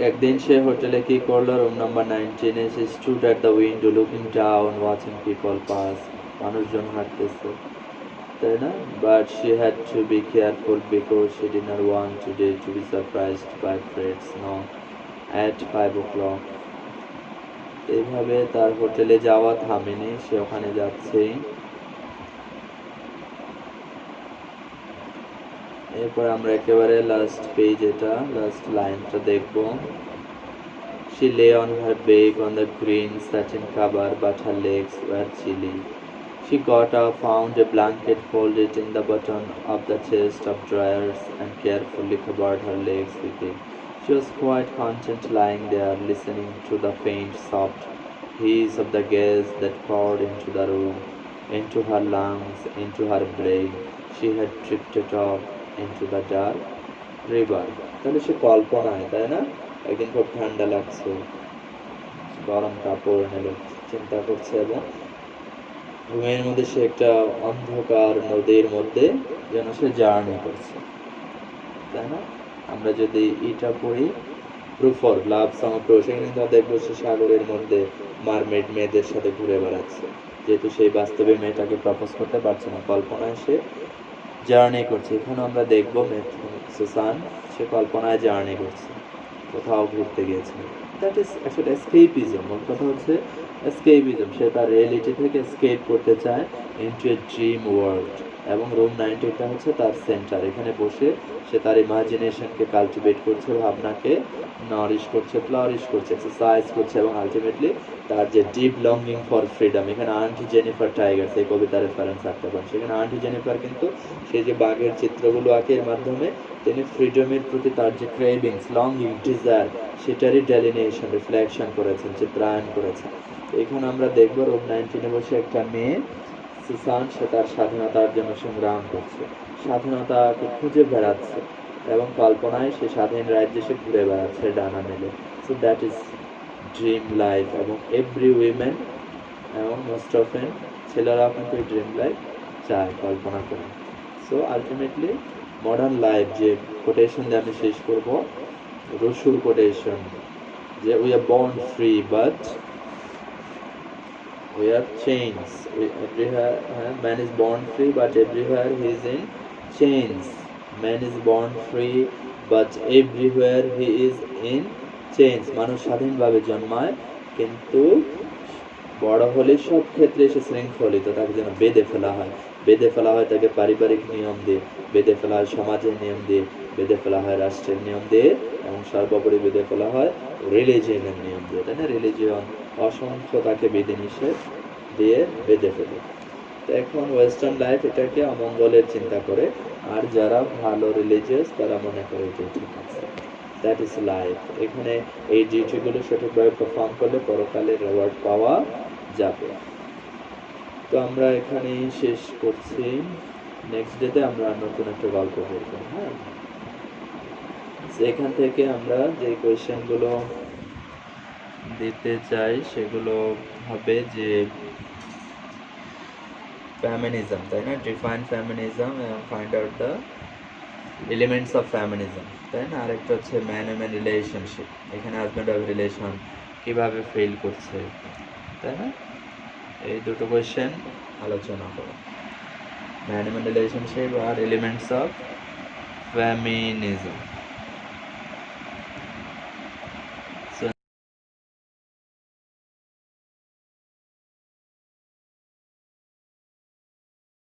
একদিন সে হোটেলে কি করলো, room number 19 she stood at the window looking down watching people pass. মানুষজন হাঁটতেছে, তাই না? But she had to be careful because she did not want today to be surprised by Fred's knock at 5 o'clock. এইভাবে তার হোটেলে যাওয়া থামেনি, সে ওখানে যাচ্ছেই। এরপর আমরা একেবারে লাস্ট পেজ, এটা লাস্ট লাইনটা দেখব। She lay on her back on the green satin cover, but her legs were chilly. She got up, found a blanket, folded in the bottom of the chest of drawers, and carefully covered her legs with it. She was quite content lying there, listening to the faint, soft hiss of the gas that poured into the room, into her lungs, into her brain. She had drifted off into the dark river. তাহলে সে কল্পনায়, তাই না? একদিন খুব ঠান্ডা লাগছে, গরম কাপড় নিল, চিন্তা করছে এবং ঘুমের মধ্যে সে একটা অন্ধকার নদীর মধ্যে যেন সে জার্নি করছে, তাই না? আমরা যদি এটা পড়ি প্রুফ ফর লাভ সমগ্র, সেখানে কিন্তু দেখবো সে সাগরের মধ্যে মারমেড মেয়েদের সাথে ঘুরে বেড়াচ্ছে, যেহেতু সেই বাস্তবে মেয়েটাকে প্রপোজ করতে পারছে না, কল্পনায় সে জার্নি করছে। এখানে আমরা দেখবো সুসান সে কল্পনায় জার্নি করছে, কোথাও ঘুরতে গিয়েছে। That is actually escapism. মোট কথা হচ্ছে এসকেপিজম, সে তার রিয়েলিটি থেকে এসকেপ করতে চায় ইনটু এ ড্রিম ওয়ার্ল্ড। এবং রুম 19টা হচ্ছে তার সেন্টার। এখানে বসে সে তার ইমাজিনেশনকে কালটিভেট করছে, ভাবনাকে নারিশ করছে, ফ্লারিশ করছে, এক্সারসাইজ করছে এবং আলটিমেটলি তার যে ডিপ লঙ্গিং ফর ফ্রিডম। এখানে আন্টি জেনিফার টাইগার্স এই কবিতার রেফারেন্স রাখতে পারেন। সেখানে আন্টি জেনিফার কিন্তু সেই যে বাঘের চিত্রগুলো আঁকে, এর মাধ্যমে তিনি ফ্রিডমের প্রতি তার যে ক্রেভিংস, লঙ্গিং, ডিজায়ার, সেটারই ডেলিনেশন, রিফ্লেকশন করেছেন, চিত্রায়ন করেছেন। এখানে আমরা দেখব রুম 19-এ বসে একটা মেয়ে সুসান, সে তার স্বাধীনতার জন্য সংগ্রাম করছে, স্বাধীনতাকে খুঁজে বেড়াচ্ছে এবং কল্পনায় সে স্বাধীন রাজ্যে সে ঘুরে বেড়াচ্ছে ডানা মেলে। So that is dream life. এবং এভরি উইমেন এবং মোস্ট অফেন ছেলেরাও কিন্তু এই ড্রিম লাইফ চায়, কল্পনা করে। সো আলটিমেটলি মডার্ন লাইফ, যে কোটেশন দিয়ে আমি শেষ করব, রসুর কোটেশন, যে we are born free but we are chains. Everywhere man is born free, but everywhere he is in chains. Man is born free, but everywhere he is in chains. মানুষ স্বাধীনভাবে জন্মায়, কিন্তু বড় হলে সব ক্ষেত্রে সে শৃঙ্খলিত, তাকে যেন বেঁধে ফেলা হয়। বেঁধে ফেলা হয় তাকে পারিবারিক নিয়ম দিয়ে, বেঁধে ফেলা হয় সমাজের নিয়ম দিয়ে, বেঁধে ফেলা হয় রাষ্ট্রের নিয়ম দিয়ে, এবং সর্বোপরি বেঁধে ফেলা হয় রিলিজিয়নের নিয়ম দিয়ে, তাই না? রিলিজিয়ন অসংখ্য তাকে বিধিনিষেধ দিয়ে বেঁধে ফেলে। তো এখন ওয়েস্টার্ন লাইফ এটাকে অমঙ্গলের চিন্তা করে, আর যারা ভালো রিলিজিয়াস তারা মনে করে যে ঠিক আছে, দ্যাট ইজ লাইফ। এখানে এই ডিউটিগুলো সঠিকভাবে পারফর্ম করলে পরকালে রিওয়ার্ড পাওয়া যাবে। তো আমরা এখানেই শেষ করছি। নেক্সট ডেতে আমরা নতুন একটা গল্প করব। হ্যাঁ, এখান থেকে আমরা যে কোয়েশ্চেনগুলো দিতে চাই সেগুলো হবে যে ফেমিনিজম, তাই না? ডিফাইন ফেমিনিজম এবং find out the elements of feminism, তাই না? আরেকটা হচ্ছে ম্যান ওম্যান রিলেশনশিপ, এখানে হাজব্যান্ড ওয়াইফ রিলেশন কীভাবে ফেল করছে, তাই না? এই দুটো কোয়েশ্চেন আলোচনা করো, ম্যান ওম্যান রিলেশনশিপ আর এলিমেন্টস অফ ফেমিনিজম।